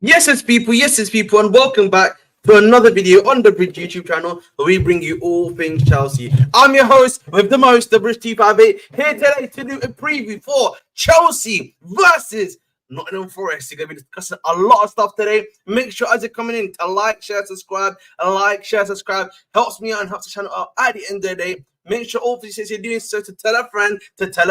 Yes, it's people, and welcome back to another video on the Bridge YouTube channel where we bring you all things Chelsea. I'm your host with the most, the Bridge T58, here today to do a preview for Chelsea versus Nottingham Forest. We're going to be discussing a lot of stuff today. Make sure as you're coming in to like, share, subscribe. Helps me out and helps the channel out at the end of the day. Make sure all of you since you're doing so to tell a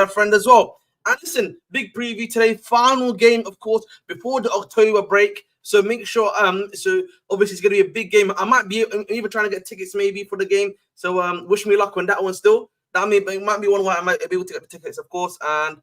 friend as well. And listen, big preview today, final game, of course, before the October break. So make sure, so obviously it's going to be a big game. I might be even trying to get tickets maybe for the game. So wish me luck on that one still. It might be one where I might be able to get the tickets, of course. And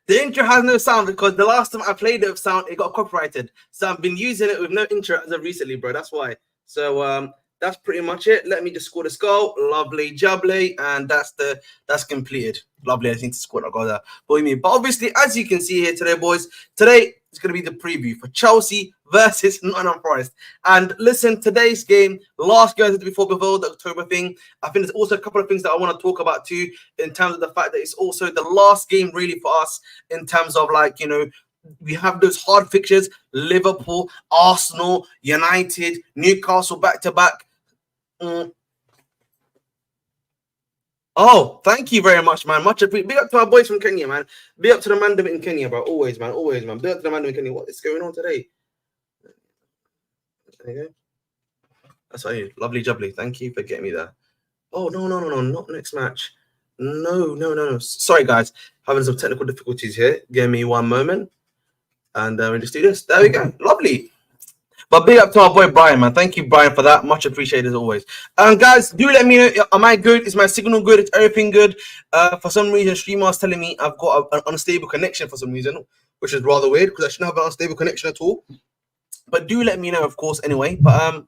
the intro has no sound because the last time I played it with sound, it got copyrighted. So I've been using it with no intro as of recently, bro. That's why. So that's pretty much it. Let me just score the goal. Lovely jubbly. And that's completed. Lovely. I think to score that goal there. But obviously, as you can see here today, boys, today it's going to be the preview for Chelsea versus Nottingham Forest. And listen, today's game, last game before the October thing, I think there's also a couple of things that I want to talk about too, in terms of the fact that it's also the last game really for us in terms of we have those hard fixtures, Liverpool, Arsenal, United, Newcastle back-to-back. Oh, thank you very much, man. Much appreciated. Big up to our boys from Kenya, man. Big up to the mandem in Kenya, bro. Always, man. Big up to the mandem in Kenya. What is going on today? There you go. That's right. Lovely jubbly. Thank you for getting me there. Oh, no. Not next match. No. Sorry, guys. Having some technical difficulties here. Give me one moment. And we just do this. There we go. Lovely. But big up to our boy Brian, man. Thank you, Brian, for that. Much appreciated as always. Guys, do let me know. Am I good? Is my signal good? Is everything good? For some reason, Streamer's telling me I've got an unstable connection for some reason, which is rather weird because I shouldn't have an unstable connection at all. But do let me know, of course, anyway. But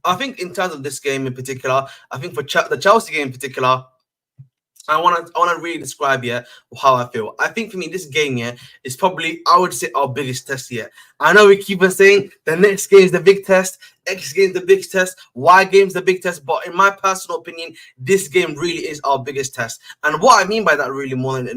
I think in terms of this game in particular, I think for the Chelsea game in particular, I want to really describe how I feel. I think for me, this game is probably, I would say, our biggest test yet. I know we keep on saying the next game is the big test, X game is the big test, Y game is the big test, but in my personal opinion, this game really is our biggest test. And what I mean by that really more than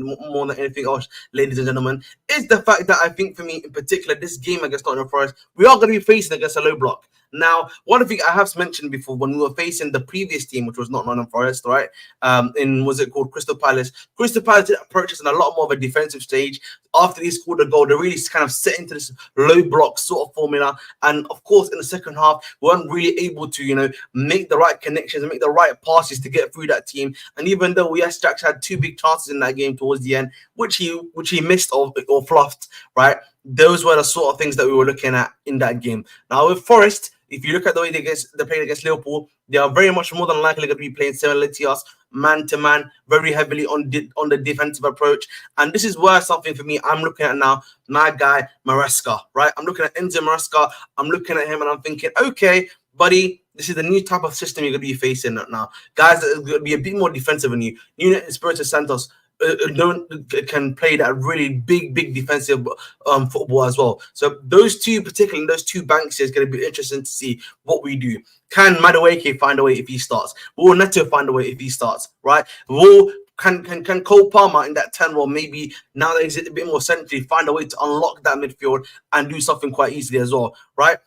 anything else, ladies and gentlemen, is the fact that I think for me in particular, this game against Nottingham Forest, we are going to be facing against a low block. Now, one thing I have mentioned before when we were facing the previous team, which was not Nottingham Forest, right? Was it called Crystal Palace? Crystal Palace did approach us in a lot more of a defensive stage. After they scored a goal, they really kind of set into this low block sort of formula. And of course, in the second half, we weren't really able to, make the right connections and make the right passes to get through that team. And even though Jack had two big chances in that game towards the end, which he missed or fluffed, right? Those were the sort of things that we were looking at in that game. Now with Forest, if you look at the way they played against Liverpool, they are very much more than likely going to be playing similar to us, man-to-man, very heavily on the defensive approach. And this is where something for me, I'm looking at now, my guy, Maresca, right? I'm looking at Enzo Maresca. I'm looking at him and I'm thinking, okay, buddy, this is the new type of system you're going to be facing now. Guys that are going to be a bit more defensive than you. Nuno Espirito Santos can play that really big defensive football as well. So those two banks is going to be interesting to see what we do. Can Madueke find a way if he starts? Will Neto find a way if he starts? Right? Can Cole Palmer in that 10 role maybe now that he's a bit more centrally find a way to unlock that midfield and do something quite easily as well? Right?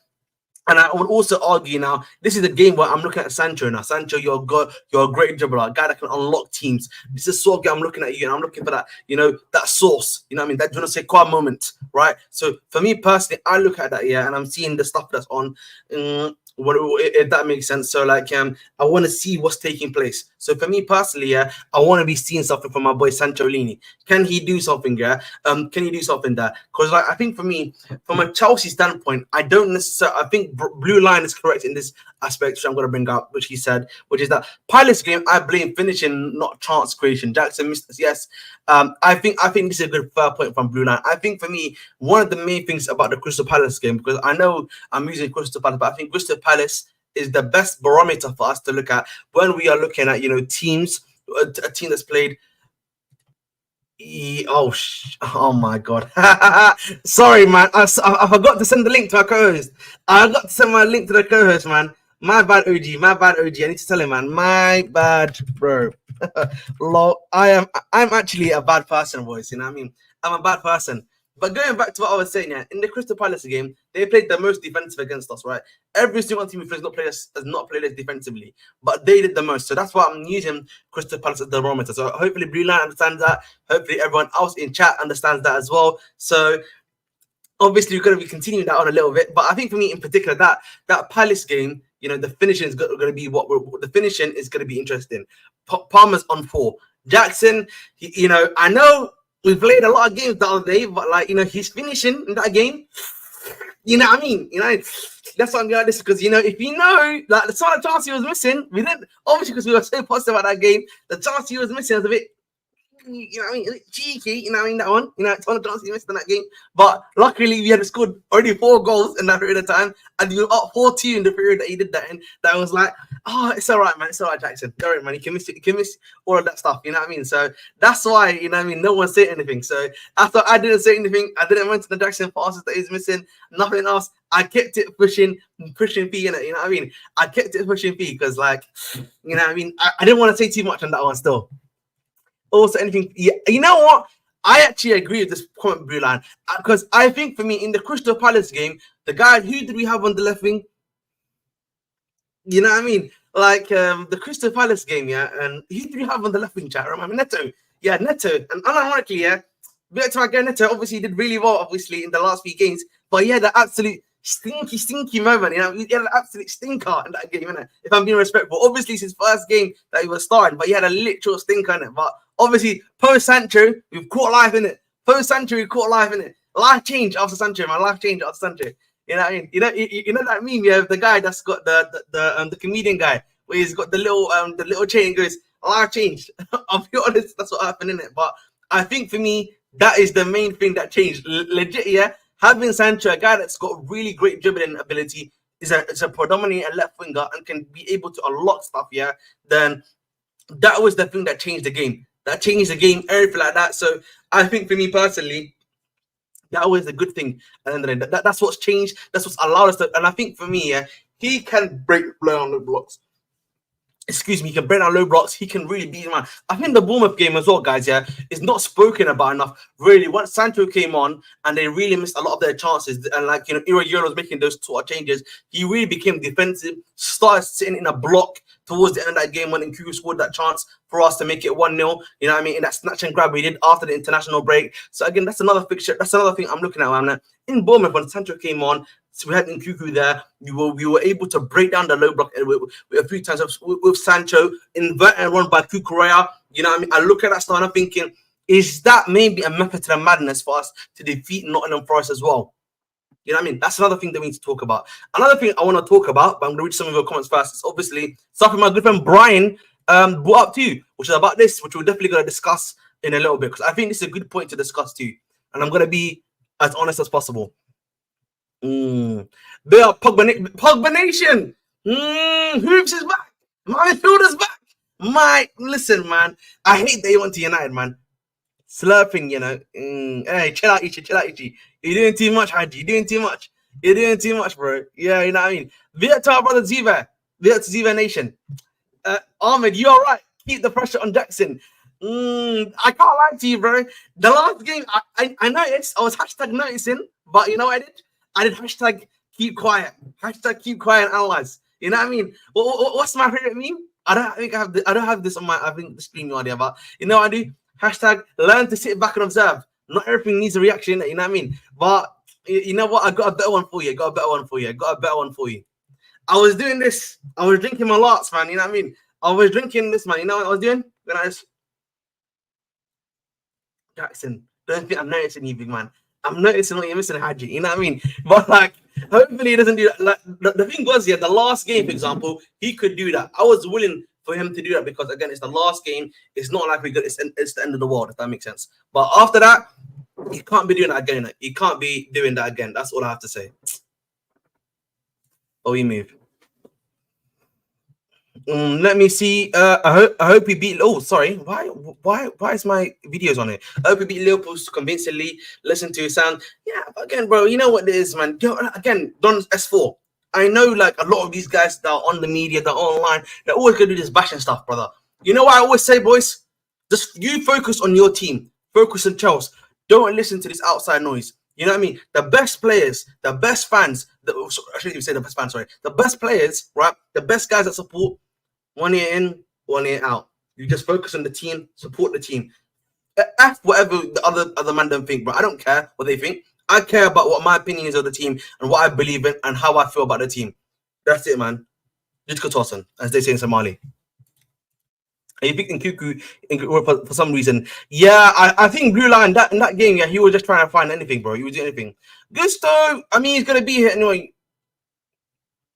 And I would also argue now, this is a game where I'm looking at Sancho now. Sancho, you're a great dribbler, a guy that can unlock teams. This is sort of game I'm looking at you, and I'm looking for that, that source. You know what I mean? That, say, quiet moment, right? So for me personally, I look at that, and I'm seeing the stuff that's on. If that makes sense. So I want to see what's taking place. So for me personally, I want to be seeing something from my boy Sancho Lini. Can he do something? Can he do something there? Because I think for me, from a Chelsea standpoint, I don't necessarily. I think Blue Line is correct in this aspect, which I'm going to bring up, which he said, which is that Palace game, I blame finishing, not chance creation. Jackson missed this, yes. I think this is a good fair point from Blue Line. I think for me, one of the main things about the Crystal Palace game, because I know I'm using Crystal Palace, but I think Crystal Palace is the best barometer for us to look at when we are looking at teams, a team that's played. Oh my god. Sorry, man. I forgot to send the link to our co-host. I got to send my link to the co-host, man. My bad, OG. I need to tell him, man. My bad, bro. I'm actually a bad person, boys. You know what I mean? I'm a bad person. But going back to what I was saying, yeah, in the Crystal Palace game, they played the most defensive against us, right? Every single team has not played us defensively, but they did the most. So that's why I'm using Crystal Palace as the barometer. So hopefully Blue Line understands that. Hopefully everyone else in chat understands that as well. So obviously we're going to be continuing that on a little bit, but I think for me in particular, that Palace game, you know, the finishing is going to be the finishing is going to be interesting. Palmer's on 4. Jackson, you know, I know we played a lot of games the other day, but like, you know, he's finishing in that game. You know what I mean? You know, that's why I'm going to this because, you know, if you know, like the sort of chance he was missing, we didn't, obviously because we were so positive about that game, the chance he was missing was a bit, you know what I mean, cheeky, you know what I mean, that one, you know, it's one of the chances he missed in that game, but luckily we had scored already 4 goals in that period of time, and you were up 4-2 in the period that he did that in. That was like, oh, it's all right, man, it's all right, Jackson, all right, man, you can miss all of that stuff, you know what I mean? So that's why, you know what I mean, no one said anything. So after I didn't say anything, I didn't mention the Jackson passes that he's missing, nothing else. I kept it pushing P in it, you know what I mean? I kept it pushing P because, like, you know what I mean, I didn't want to say too much on that one still. Also, anything, yeah, you know what? I actually agree with this comment, Blue Line, because I think for me in the Crystal Palace game, the guy who did we have on the left wing? You know what I mean? Like the Crystal Palace game, yeah, and who did we have on the left wing? Chat, remember Neto? Yeah, Neto, and unironically, yeah, back to my guy Neto. Obviously, he did really well, obviously in the last few games, but yeah, the absolute stinky moment. You know, he had an absolute stinker in that game, innit? If I'm being respectful, obviously it's his first game that he was starting, but he had a literal stinker in it. But obviously, post Sancho, we've caught life in it. Post Sancho, we caught life in it. Life change after Sancho, man. Life change after Sancho. You know what I mean? You know that meme, yeah, the guy that's got the comedian guy where he's got the little chain and goes, life changed. I'll be honest, that's what happened in it. But I think for me, that is the main thing that changed. Legit, yeah. Having Sancho, a guy that's got really great dribbling ability, is a predominantly a left winger and can be able to unlock stuff, yeah, then that was the thing that changed the game. That changed the game, everything like that. So I think for me personally, that was a good thing. And then that's what's changed. That's what's allowed us to. And I think for me, yeah, he can blow on the blocks. Excuse me, he can break down low blocks. He can really beat him out. I think the Bournemouth game as well, guys, yeah, is not spoken about enough. Really, once Sancho came on and they really missed a lot of their chances, and like, you know, Ira was making those sort of changes, he really became defensive, started sitting in a block towards the end of that game when Nkuku scored that chance for us to make it 1-0. You know what I mean? In that snatch and grab we did after the international break. So again, that's another fixture. That's another thing I'm looking at, man. In Bournemouth, when Sancho came on, so we had Nkuku there. We were able to break down the low block a few times with Sancho, invert and run by Kukurea. You know what I mean? I look at that stuff and I'm thinking, is that maybe a method to the madness for us to defeat Nottingham Forest as well? You know what I mean? That's another thing that we need to talk about. Another thing I want to talk about, but I'm going to read some of your comments first. It's obviously something my good friend Brian brought up too, which is about this, which we're definitely going to discuss in a little bit, because I think this is a good point to discuss too. And I'm going to be as honest as possible. They are Pogba Nation. Hoops is back. My midfielder's back. Listen, man. I hate they went to United, man. Slurping, you know. Hey, chill out, Ichi. You're doing too much, Haji. You're doing too much, bro. Yeah, you know what I mean. Viet to our brother Ziva. Viet to Ziva Nation. Ahmed, you all right? Keep the pressure on Jackson. I can't lie to you, bro. The last game, I noticed. I was hashtag noticing, but you know what I did? I did hashtag keep quiet. Hashtag keep quiet and analyze. You know what I mean? What's my favorite meme? I don't have this on my the screen audio, but you know what I do? Hashtag learn to sit back and observe. Not everything needs a reaction, you know what I mean? But you know what? I got a better one for you. I was doing this. I was drinking my lots, man. You know what I mean? I was drinking this, man. You know what I was doing? When I was Jackson, don't think I'm noticing you, big man. I'm noticing what you're missing, Haji. You know what I mean? But like, hopefully he doesn't do that. Like, the thing was, yeah, the last game, for example, he could do that. I was willing for him to do that because again, it's the last game. It's not like it's the end of the world, if that makes sense. But after that, he can't be doing that again. He can't be doing that again. That's all I have to say. Oh, he moved. Let me see. I hope we beat. Oh, sorry. Why is my videos on it? I hope we beat Liverpool convincingly. Listen to your sound. Yeah, but again, bro, you know what it is, man. Again, Don S4. I know, like a lot of these guys that are on the media, that are online, they're always gonna do this bashing stuff, brother. You know what I always say, boys? Just you focus on your team. Focus on Chelsea. Don't listen to this outside noise. You know what I mean? The best players, the best fans, I shouldn't even say the best fans, sorry. The best players, right? The best guys that support, 1 year in, 1 year out. You just focus on the team, support the team. F whatever the other man don't think, but I don't care what they think. I care about what my opinion is of the team and what I believe in and how I feel about the team. That's it, man. Just tossen, as they say in Somali. And you picked Nkuku for some reason. Yeah, I think Blue Line in that game, yeah, he was just trying to find anything, bro. He was doing anything. Gusto, I mean, he's gonna be here anyway.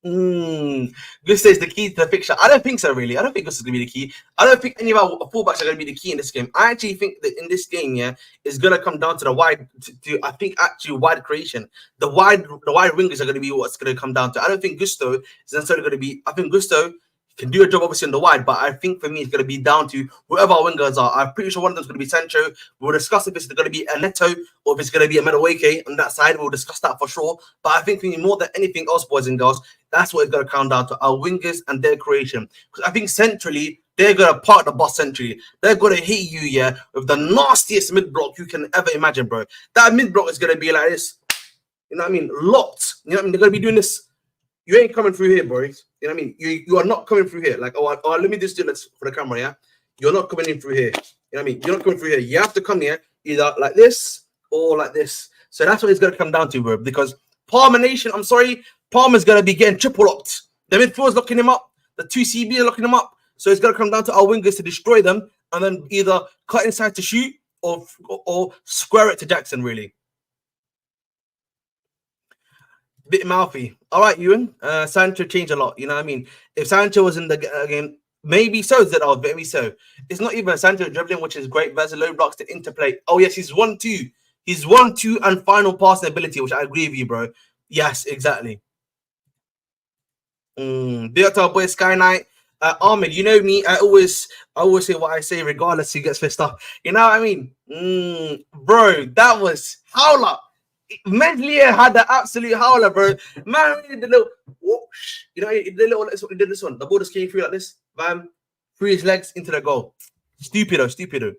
Gusto is the key to the fixture. I don't think so, really. I don't think Gusto is going to be the key. I don't think any of our fullbacks are going to be the key in this game. I actually think that in this game, yeah, it's going to come down to the wide, I think actually wide creation. The wide wingers are going to be what's going to come down to. I don't think Gusto is necessarily going to be, I think Gusto can do a job obviously on the wide, but I think for me it's going to be down to whoever our wingers are. I'm pretty sure one of them is going to be Sancho. We'll discuss if it's going to be a Neto or if it's going to be a Madueke on that side. We'll discuss that for sure. But I think more than anything else, boys and girls, that's what it's going to come down to, our wingers and their creation. Because I think centrally, they're going to park the bus centrally. They're going to hit you, yeah, with the nastiest mid-block you can ever imagine, bro. That mid-block is going to be like this. You know what I mean? Locked. You know what I mean? They're going to be doing this. You ain't coming through here, boys. You know what I mean? You are not coming through here. Like, let me just do this for the camera, yeah? You're not coming in through here. You know what I mean? You're not coming through here. You have to come here either like this or like this. So that's what it's going to come down to, bro. Because Palmer Nation, I'm sorry, Palmer's going to be getting triple locked. The midfield's locking him up. The 2 CB are locking him up. So it's going to come down to our wingers to destroy them and then either cut inside to shoot or square it to Jackson, really. Bit mouthy. All right, Ewan. Sancho changed a lot. You know what I mean? If Sancho was in the game, maybe so, Zedal, maybe so. It's not even Sancho dribbling, which is great versus low blocks to interplay. Oh, yes, he's 1-2. He's 1-2 and final passing ability, which I agree with you, bro. Yes, exactly. Big up to our boy Sky Knight. Ahmed, you know me. I always say what I say, regardless who gets pissed off. You know what I mean? Bro, that was howler. Mentally had the absolute howler, bro. Man, he did the little whoosh. You know, he did this one. The ball just came through like this. Bam. Through his legs into the goal. Stupido.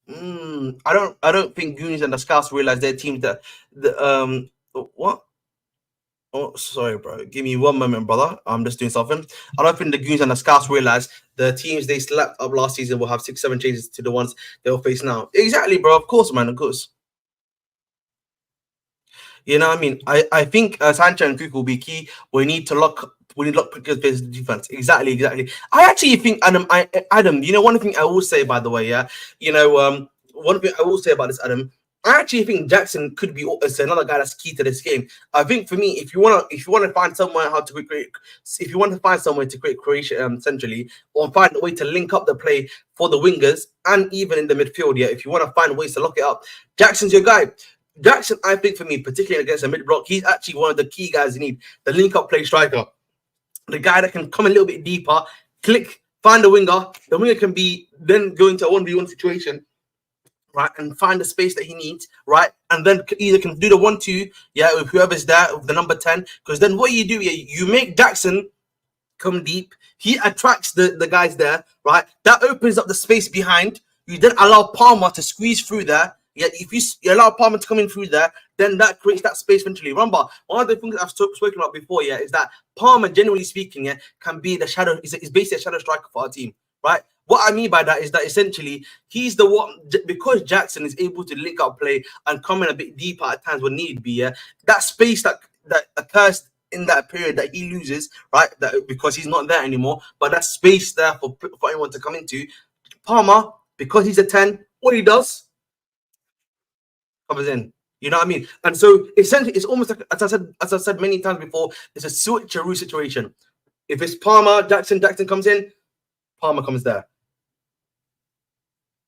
I don't think Goonies and the Scouts realize their team that what? Oh, sorry, bro. Give me one moment, brother. I'm just doing something. I don't think the Goons and the Scouts realize the teams they slapped up last season will have 6-7 changes to the ones they'll face now. Exactly, bro. Of course, man. Of course. You know what I mean? I think Sancho and Kuku will be key. We need because defense. Exactly. I actually think Adam, you know, one thing I will say, by the way, yeah, you know, one thing I will say about this, Adam, I actually think Jackson could be another guy that's key to this game. I think for me, if you want to find somewhere how to create, if you want to find somewhere to create creation centrally, or find a way to link up the play for the wingers and even in the midfield, yeah, if you want to find ways to lock it up, Jackson's your guy. Jackson, I think for me, particularly against a mid block, he's actually one of the key guys you need. The link up play striker, the guy that can come a little bit deeper, click, find the winger. The winger can be then go into a 1v1 situation, right, and find the space that he needs, right, and then either can do the 1-2, yeah, with whoever's there, with the number 10, because then what you do, yeah, you make Jackson come deep. He attracts the guys there, right? That opens up the space behind. You then allow Palmer to squeeze through there. Yeah, if you allow Palmer to come in through there, then that creates that space eventually. Remember, one of the things I've spoken about before, yeah, is that Palmer, generally speaking, yeah, can be the shadow. Is basically a shadow striker for our team, right? What I mean by that is that essentially he's the one, because Jackson is able to link up play and come in a bit deeper at times when need be. Yeah, that space that occurs in that period that he loses, right? That because he's not there anymore, but that space there for anyone to come into. Palmer, because he's a 10, what he does covers in. You know what I mean? And so essentially, it's almost like, as I said many times before, it's a switcheroo situation. If it's Palmer, Jackson comes in, Palmer comes there.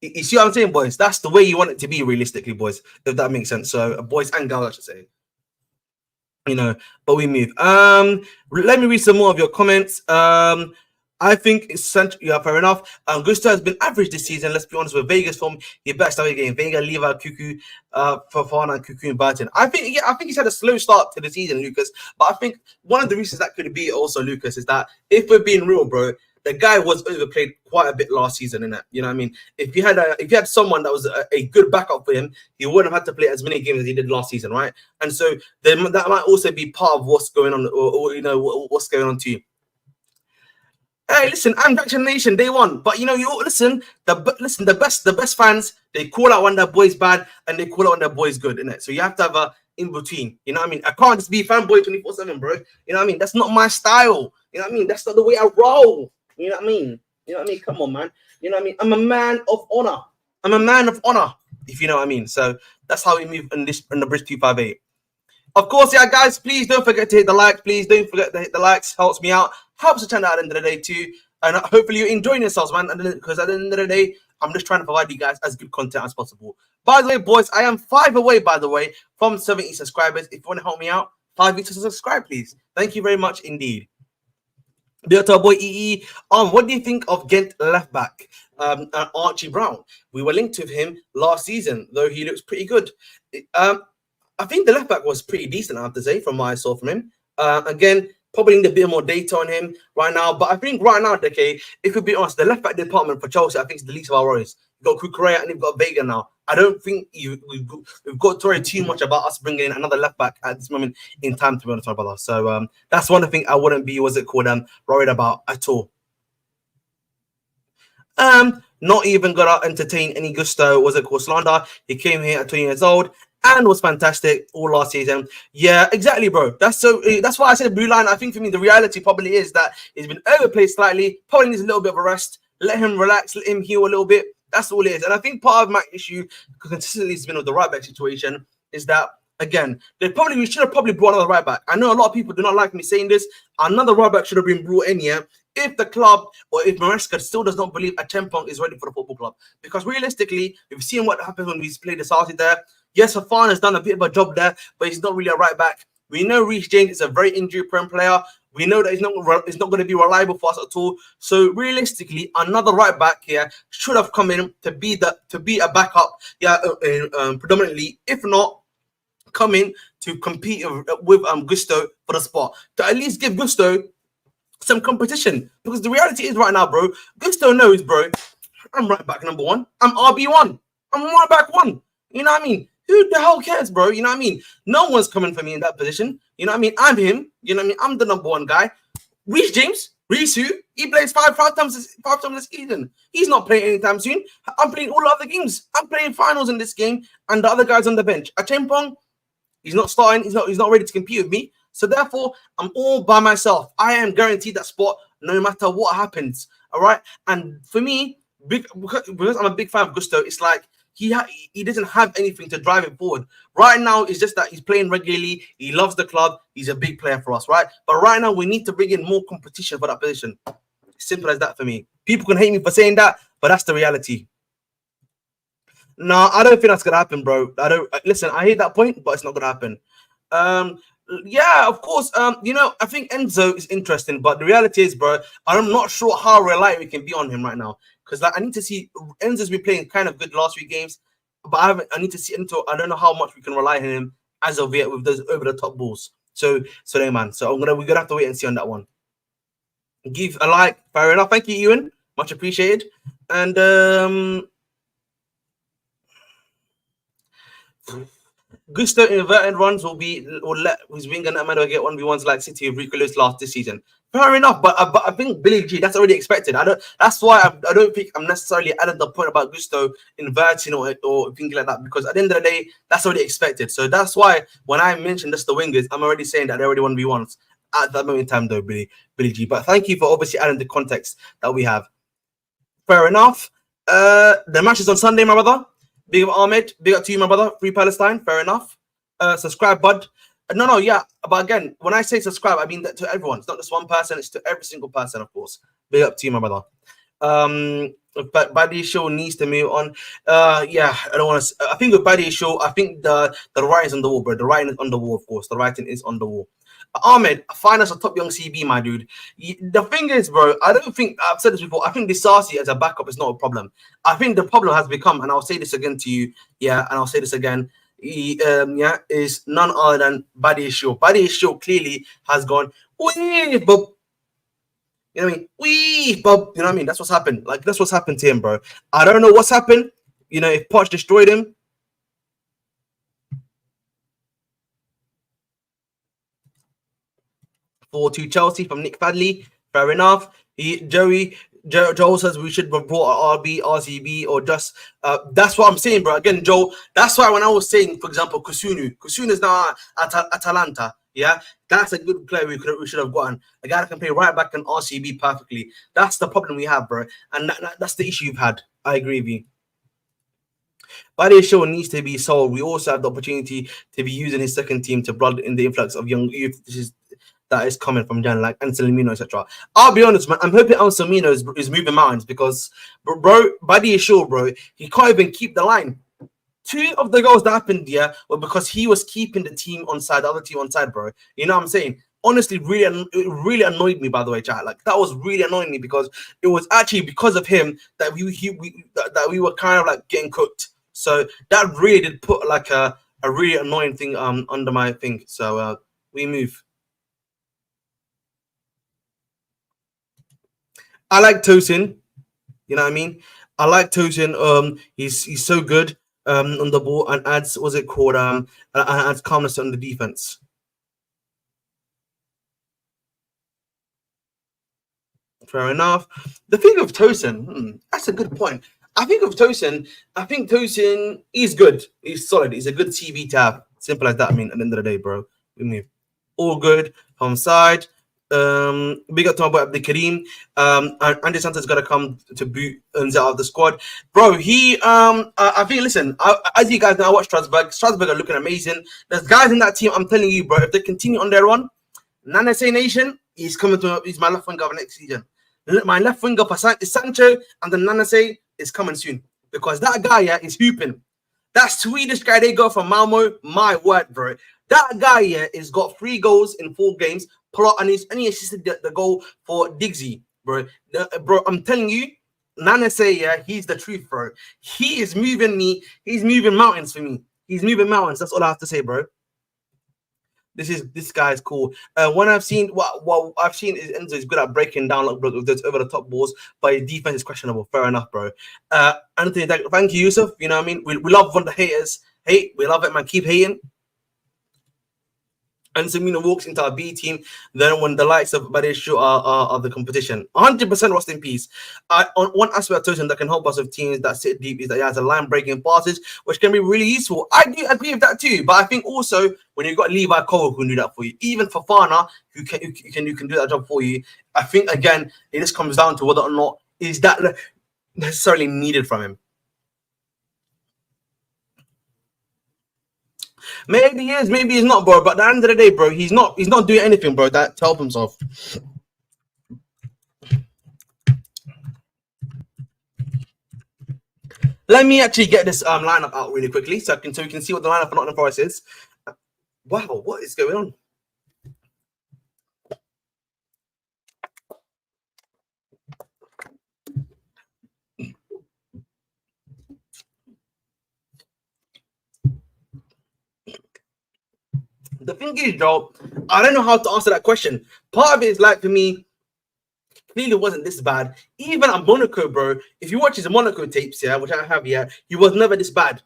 You see what I'm saying, boys? That's the way you want it to be, realistically, boys. If that makes sense. So, boys and girls, I should say. You know, but we move. Let me read some more of your comments. I think it's central. Yeah, fair enough. Gusto has been average this season. Let's be honest with Vegas form. He best away game. Vega, Levi, Cuckoo, Fofana, and Cuckoo and Burton. I think he's had a slow start to the season, Lucas. But I think one of the reasons that could be also, Lucas, is that if we're being real, bro, the guy was overplayed quite a bit last season, innit? You know what I mean? If you had someone that was a good backup for him, he wouldn't have had to play as many games as he did last season, right? And so that might also be part of what's going on, or what's going on to you. Hey, listen, I'm vaccination day one, but you listen. The best fans, they call out when their boy's bad and they call out when their boy's good, innit? So you have to have a in between. You know what I mean? I can't just be fanboy 24/7, bro. You know what I mean? That's not my style. You know what I mean? That's not the way I roll. You know what I mean? Come on, man. You know what I mean? I'm a man of honor. I'm a man of honor, if you know what I mean. So that's how we move in the Bridge 258. Of course, yeah, guys, please don't forget to hit the like. Please don't forget to hit the likes. Helps me out. Helps the channel at the end of the day too. And hopefully you're enjoying yourselves, man. Because at the end of the day, I'm just trying to provide you guys as good content as possible. By the way, boys, I am 5 away, by the way, from 70 subscribers. If you want to help me out, 5 weeks to subscribe, please. Thank you very much indeed. Dear to our boy EE, what do you think of Ghent left back Archie Brown? We were linked with him last season, though he looks pretty good. I think the left back was pretty decent, I have to say, from what I saw from him. Again, probably need a bit more data on him right now. But I think right now, okay, if we be honest, the left back department for Chelsea, I think, is the least of our worries. You've got Kukurea and you've got Vega now. I don't think we've got to worry too much about us bringing in another left back at this moment in time, to be honest, my brother. So that's one thing I wouldn't be, worried about at all. Not even gonna entertain any gusto, slander. He came here at 20 years old and was fantastic all last season. Yeah, exactly, bro. That's why I said blue line. I think for me, the reality probably is that he's been overplayed slightly. Probably needs a little bit of a rest. Let him relax. Let him heal a little bit. That's all it is. And I think part of my issue consistently has been with the right back situation is that, again, we should have probably brought another right back. I know a lot of people do not like me saying this. Another right back should have been brought in here if the club or if Maresca still does not believe Acheampong is ready for the football club. Because realistically, we've seen what happens when we play the Sarti there. Yes, Fafana has done a bit of a job there, but he's not really a right back. We know Reece James is a very injury-prone player. We know that he's not going to be reliable for us at all. So realistically, another right back here should have come in to be a backup, predominantly. If not, come in to compete with Gusto for the spot, to at least give Gusto some competition. Because the reality is right now, bro, Gusto knows, bro, I'm right back number 1. I'm RB1. I'm right back 1. You know what I mean? Who the hell cares, bro? You know what I mean? No one's coming for me in that position. You know what I mean? I'm him. You know what I mean? I'm the number 1 guy. Reece James, who? He plays five times this season. He's not playing anytime soon. I'm playing all other games. I'm playing finals in this game, and the other guys on the bench. Acheampong, he's not starting. He's not ready to compete with me. So therefore, I'm all by myself. I am guaranteed that spot no matter what happens. All right. And for me, because I'm a big fan of Gusto, it's like he doesn't have anything to drive him forward. Right now, it's just that he's playing regularly. He loves the club. He's a big player for us, right? But right now, we need to bring in more competition for that position. Simple as that for me. People can hate me for saying that, but that's the reality. No, I don't think that's gonna happen, bro. Listen. I hate that point, but it's not gonna happen. Yeah, of course. I think Enzo is interesting, but the reality is, bro, I'm not sure how reliant we can be on him right now. Because I need to see Enzo's been playing kind of good last few games, but I need to see Enzo. I don't know how much we can rely on him as of yet with those over the top balls. So there, man. So we're gonna have to wait and see on that one. Give a like, fair enough. Thank you, Ewan. Much appreciated. And Gusto inverted runs will let his winger Madueke get 1v1s like City of Rico Lewis last this season. Fair enough, but I think Billy G, that's already expected. That's why I don't think I'm necessarily adding the point about Gusto inverting or things like that, because at the end of the day, that's already expected. So that's why when I mentioned just the wingers, I'm already saying that they already 1v1s at that moment in time, though, Billy G. But thank you for obviously adding the context that we have. Fair enough. The match is on Sunday, my brother. Big up Ahmed. Big up to you, my brother. Free Palestine. Fair enough. Subscribe, bud. No, yeah. But again, when I say subscribe, I mean that to everyone. It's not just one person. It's to every single person, of course. Big up to you, my brother. But Buddy Show needs to move on. Yeah, I don't want to. I think with Buddy Show, I think the writing is on the wall, bro. The writing is on the wall, of course. The writing is on the wall. Ahmed, find us a top young CB, my dude. The thing is, bro, I don't think I've said this before. I think Disasi as a backup is not a problem. I think the problem has become, and I'll say this again to you, and I'll say this again. Is none other than Buddy Show. Buddy Show clearly has gone, but You know what I mean? We, Bob. You know what I mean? That's what's happened. Like that's what's happened to him, bro. I don't know what's happened. You know, if Poch destroyed him. 4-2 Chelsea from Nick Fadley. Fair enough. Joel says we should have brought a RB, RCB, or just. That's what I'm saying, bro. Again, Joe. That's why when I was saying, for example, Kusunu is now at Atalanta. Yeah, that's a good player we should have gotten. A guy that can play right back in RCB perfectly. That's the problem we have, bro. And that's the issue you've had. I agree with you. Badi Show needs to be sold. We also have the opportunity to be using his second team to blood in the influx of young youth. That is coming from Jan, like Anselmino, etc. I'll be honest, man. I'm hoping Anselmino is moving mountains because, bro, Buddy is sure, bro. He can't even keep the line. 2 of the goals that happened, yeah, were because he was keeping the team on side, the other team on side, bro. You know what I'm saying? Honestly, it really annoyed me. By the way, chat, like that was really annoying me because it was actually because of him that that we were kind of like getting cooked. So that really did put like a really annoying thing under my thing. So we move. I like Tosin. You know what I mean? I like Tosin. He's so good on the ball and adds what's it called adds calmness on the defense. Fair enough. The thing of Tosin, that's a good point. I think Tosin is good. He's solid. He's a good CV to have. Simple as that. I mean, at the end of the day, bro. We move. All good from side. Big up to my boy Abdul Kareem. And Andy Santos got to come to boot Unza out of the squad, bro. I think. Listen, as you guys know, I watch Strasbourg. Strasbourg are looking amazing. There's guys in that team. I'm telling you, bro. If they continue on their run, Nana Say Nation, he's coming to. He's my left winger next season. My left winger for Sancho and the Nana Say is coming soon because that guy, yeah, is hooping. That Swedish guy they got from Malmo, my word, bro. That guy, yeah, has got 3 goals in 4 games. And he assisted the goal for Diggsy, bro. Bro, I'm telling you, Nana Say, yeah, he's the truth, bro. He is moving me. He's moving mountains for me. He's moving mountains. That's all I have to say, bro. This guy is cool. When I've seen what I've seen is Enzo is good at breaking down like those over the top balls, but his defense is questionable. Fair enough, bro. Anthony, thank you, Yusuf. You know what I mean? We love when the haters hate. We love it, man. Keep hating. And Samina walks into our B team, then when the likes of Badeshu are the competition. 100% rest in peace. On one aspect of Tosin that can help us with teams that sit deep is that he has a line breaking passes, which can be really useful. I do agree with that too, but I think also when you've got Levi Cole who can do that for you, even Fofana who can do that job for you, I think again it just comes down to whether or not is that necessarily needed from him. Maybe he is, maybe he's not, bro. But at the end of the day, bro, he's not doing anything, bro, that to help himself. Let me actually get this lineup out really quickly so we can see what the lineup for Nottingham Forest is. Wow, what is going on? The thing is, Joe, I don't know how to answer that question. Part of it is like for me, clearly wasn't this bad. Even at Monaco, bro, if you watch his Monaco tapes, yeah, which I have here, he was never this bad.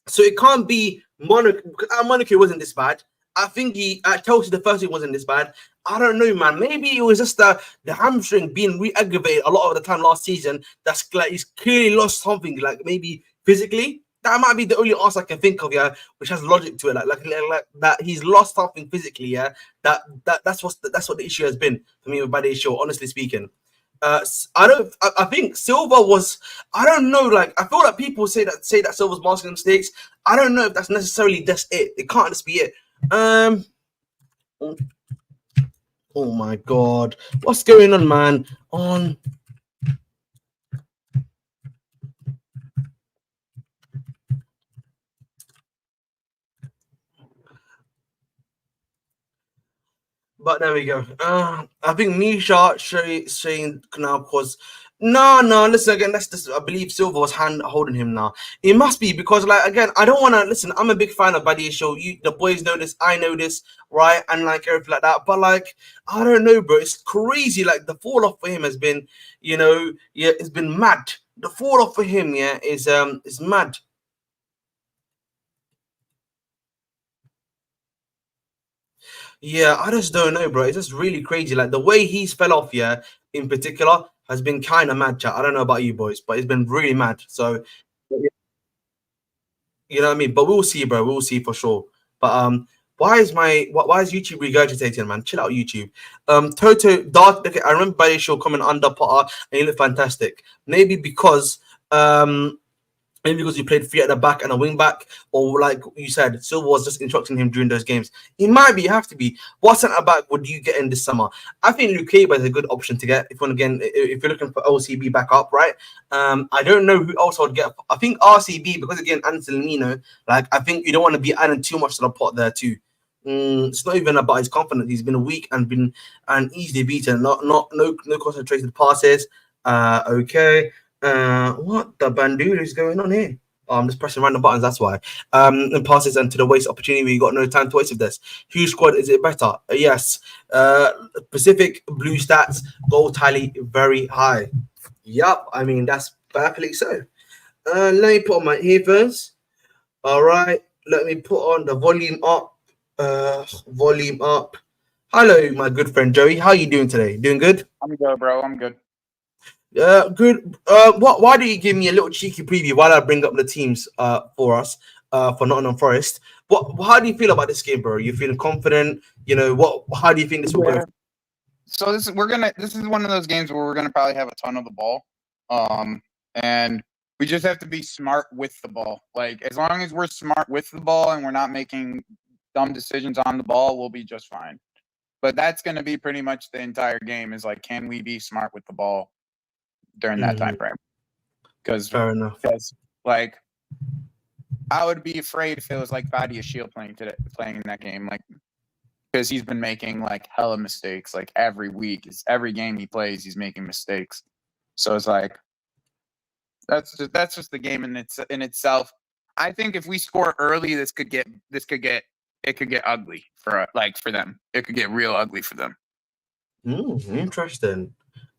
So it can't be Monaco. At Monaco, it wasn't this bad. I think at Chelsea, the first week wasn't this bad. I don't know, man. Maybe it was just the hamstring being re-aggravated a lot of the time last season. That's like he's clearly lost something, like maybe physically. That might be the only answer I can think of, yeah, which has logic to it, like that he's lost something physically, yeah. That's what the issue has been for me with Bade Show, honestly speaking. I think Silva was. I don't know. Like I feel like people say that Silva's masking mistakes. I don't know if that's necessarily just it. It can't just be it. Oh my god, what's going on, man? But there we go. I think Misha saying now because No, no, listen again. That's just, I believe Silva was hand holding him now. It must be because, like, again, I don't want to listen. I'm a big fan of Buddy Show. You, the boys know this. I know this, right? And like everything like that. But like, I don't know, bro. It's crazy. Like the fall off for him has been, yeah, it's been mad. The fall off for him, yeah, is mad. Yeah, I just don't know, bro. It's just really crazy. Like the way he's fell off, yeah, in particular, has been kind of mad, chat. I don't know about you boys, but it's been really mad. So, you know what I mean? But we'll see, bro. We'll see for sure. But why is YouTube regurgitating, man? Chill out, YouTube. Toto Dark. Okay, I remember Buddy Show coming under Potter and he looked fantastic. Maybe because he played three at the back and a wing back, or like you said, Silva was just instructing him during those games. He might be, have to be. What centre back would you get in this summer? I think Luque is a good option to get if if you're looking for OCB back up, right? I don't know who else I would get. I think RCB because again, Angelino. Like I think you don't want to be adding too much to the pot there too. It's not even about his confidence. He's been weak and been easily beaten. No concentrated passes. Okay. What the bandoo is going on here? Oh, I'm just pressing random buttons. That's why. And passes into the waste opportunity. We got no time to waste with this. Whose squad is it better? Yes. Pacific Blue stats goal tally very high. Yup. I mean that's perfectly so. Let me put on my earphones. All right. Let me put on the volume up. Volume up. Hello, my good friend Joey. How are you doing today? Doing good? I'm good, bro. I'm good. Good. Why do you give me a little cheeky preview while I bring up the teams for us for Nottingham Forest? How do you feel about this game, bro? You feeling confident? You know what? How do you think this will go? Yeah. So this is one of those games where we're gonna probably have a ton of the ball. And we just have to be smart with the ball. Like as long as we're smart with the ball and we're not making dumb decisions on the ball, we'll be just fine. But that's gonna be pretty much the entire game is like, can we be smart with the ball during that time frame? Because Fair enough. like I would be afraid if it was like Badia Shield playing in that game, like because he's been making like hella mistakes like every week. It's every game he plays, he's making mistakes. So it's like that's just the game in itself. I think if we score early, it could get ugly for them. It could get real ugly for them. Interesting.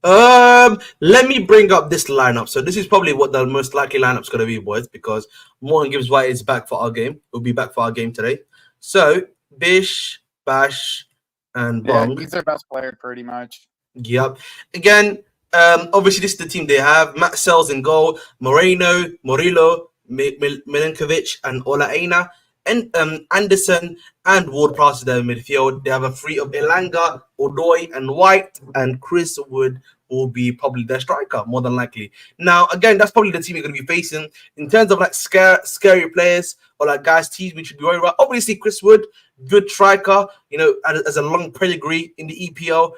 Let me bring up this lineup. So this is probably what the most likely lineup's gonna be, boys, because Morgan Gibbs White is back for our game. We'll be back for our game today. So Bish, Bash, and Bong. Yeah, he's their best player pretty much. Yep. Again, obviously this is the team they have. Matt Sells in goal, Moreno, Murillo, Milinkovic, and Olaena. And Anderson and Ward-Prowse there in midfield. They have a three of Elanga, Odoi, and White, and Chris Wood will be probably their striker, more than likely. Now, again, that's probably the team you're going to be facing. In terms of like scary players or like guys, teams we should be worried about. Obviously, Chris Wood, good striker, as a long pedigree in the EPL,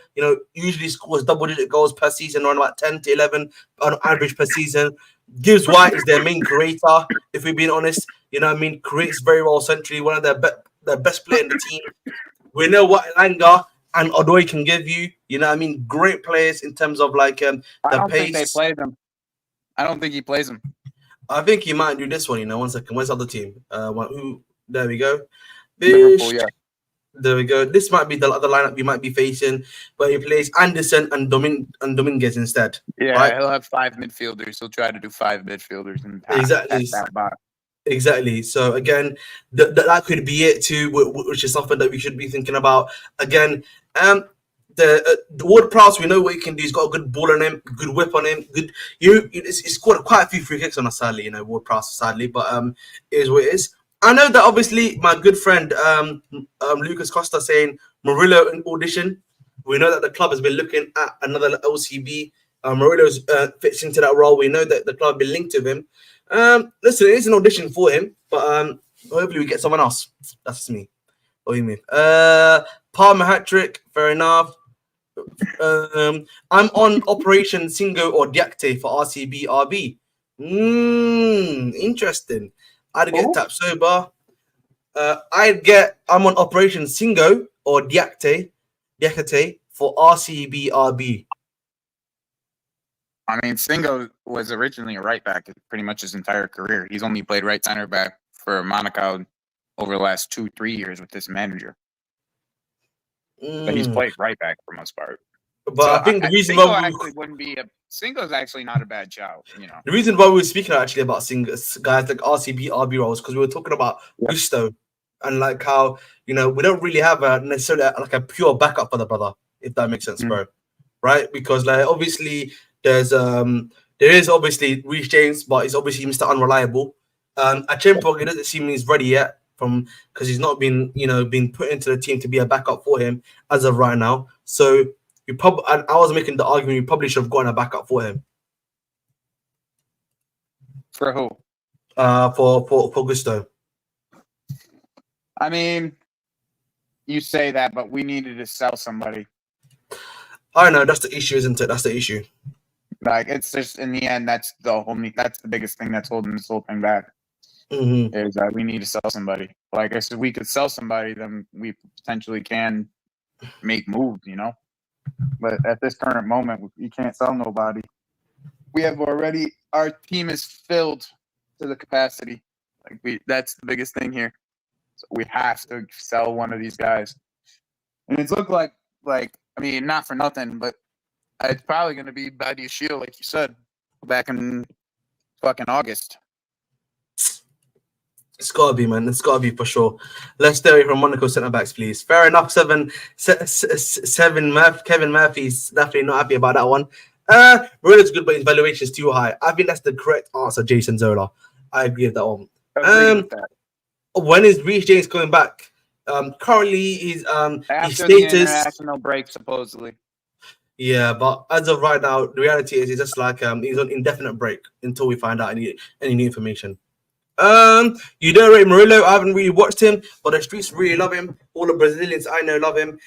usually scores double-digit goals per season, around about 10 to 11 on average per season. Gibbs White is their main creator, if we're being honest. You know what I mean? Creates very well centrally, one of their best player in the team. We know what Elanga and Odoi can give you. You know what I mean? Great players in terms of like the think they play them. I don't think he plays them. I think he might do this one, 1 second. Where's the other team? There we go. Liverpool, yeah. There we go. This might be the other lineup we might be facing, but he plays Anderson and Dominguez instead. Yeah, right? He'll have 5 midfielders. He'll try to do 5 midfielders and exactly. that box. Exactly. So again, that could be it too, which is something that we should be thinking about. Again, the Ward-Prowse, we know what he can do. He's got a good ball on him, good whip on him. Good, he's scored quite a few free kicks on us. Sadly, Ward-Prowse, sadly, but it is what it is. I know that obviously my good friend Lucas Costa saying Murillo in audition. We know that the club has been looking at another LCB. Murillo fits into that role. We know that the club has been linked to him. Listen, it is an audition for him, but hopefully we get someone else. That's just me. What do you mean? Palmer hat trick, fair enough. I'm on Operation Singo or Diakte for RCB RB. Interesting. I'd get Tapsoba. I'm on Operation Singo or Diakte for RCB RB. I mean, Singo was originally a right back pretty much his entire career. He's only played right center back for Monaco over the last 2-3 years with this manager. But he's played right back for the most part. But So I think the reason Singo why actually wouldn't be a Singo's actually not a bad shout, you know. the reason why we were speaking actually about singers, guys like RCB, RB roles, because we were talking about Gusto and like how we don't really have a necessarily like a pure backup for the brother, if that makes sense, bro. Right? Because like obviously there is obviously Reece James, but he's obviously Mr. Unreliable. Achimpo, it doesn't seem he's ready yet because he's not been been put into the team to be a backup for him as of right now. So I was making the argument you probably should have gotten a backup for him. For who? For Gusto. I mean, you say that, but we needed to sell somebody. I know that's the issue, isn't it? That's the issue. Like it's just in the end, that's the biggest thing that's holding this whole thing back. Is that we need to sell somebody. Like I said, we could sell somebody, then we potentially can make moves, you know. But at this current moment, you can't sell nobody. We have our team is filled to the capacity. That's the biggest thing here. So we have to sell one of these guys. And it's looked like I mean, not for nothing, but it's probably going to be Badia Shield, like you said, back in fucking August. It's got to be, man. It's got to be for sure. Let's stay away from Monaco centre backs, please. Fair enough. Kevin Murphy's definitely not happy about that one. Murillo's good, but his valuation is too high. I think that's the correct answer, Jason Zola. I agree with that one. With that. When is Reece James coming back? Currently, he's after the the international break, supposedly. Yeah, but as of right now, the reality is he's just like he's on indefinite break until we find out any new information. You don't rate Murillo. I haven't really watched him, but the streets really love him. All the Brazilians I know love him.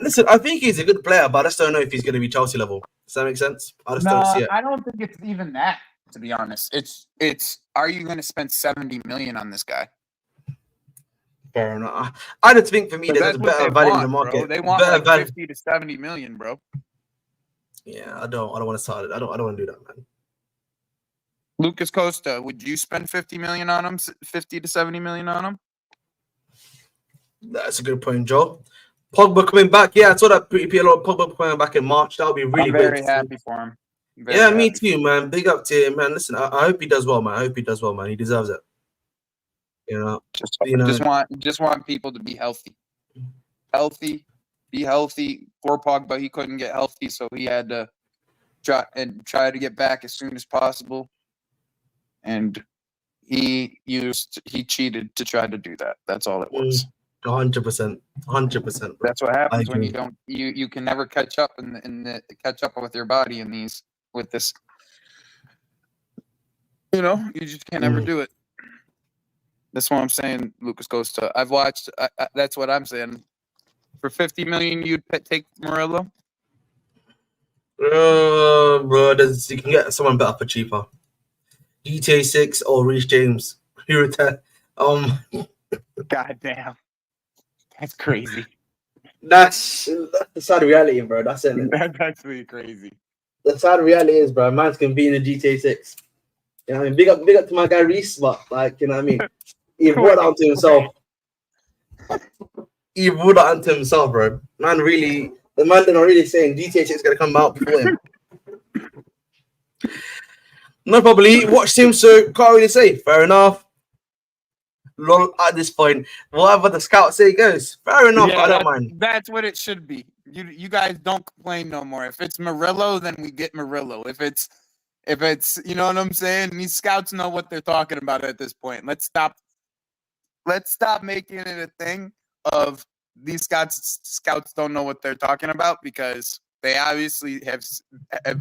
Listen, I think he's a good player, but I just don't know if he's going to be Chelsea level. Does that make sense? I just don't see it. I don't think it's even that, to be honest. It's are you going to spend 70 million on this guy? Fair enough. I just think for me there's a better value in the market. Bro. They want like 50 to 70 million, bro. Yeah, I don't want to start it. I don't want to do that, man. Lucas Costa, would you spend 50 million on him? 50 to 70 million on him? That's a good point, Joe. Pogba coming back. Yeah, I saw that Pogba coming back in March. That would be really great. Very happy for him. Yeah, me too, man. Big up to him, man. Listen, I hope he does well, man. He deserves it. Just want people to be healthy. Be healthy. Poor Pogba, he couldn't get healthy, so he had to try to get back as soon as possible. And he cheated to try to do that. That's all it was. 100%. That's what happens when you can never catch up catch up with your body with this. You just can't ever do it. That's what I'm saying, Lucas Costa. I've watched. That's what I'm saying. For 50 million, you'd take Murillo? Bro, you can get someone better for cheaper. GTA 6 or Reece James. God damn. That's crazy. That's the sad reality, bro. That's it. That's actually crazy. The sad reality is, bro, man's can be in the GTA 6. You know what I mean? Big up to my guy Reece, but like, you know what I mean? He brought that onto himself. He brought that onto himself, bro. The man they're not really saying GTA 6 is gonna come out before him. No, probably watched him, so can't really say. Fair enough. Lol, at this point, whatever the scouts say goes. Fair enough. Yeah, I don't mind. That's what it should be. You guys don't complain no more. If it's Murillo, then we get Murillo. If it's you know what I'm saying? These scouts know what they're talking about at this point. Let's stop making it a thing of these scouts don't know what they're talking about, because they obviously have a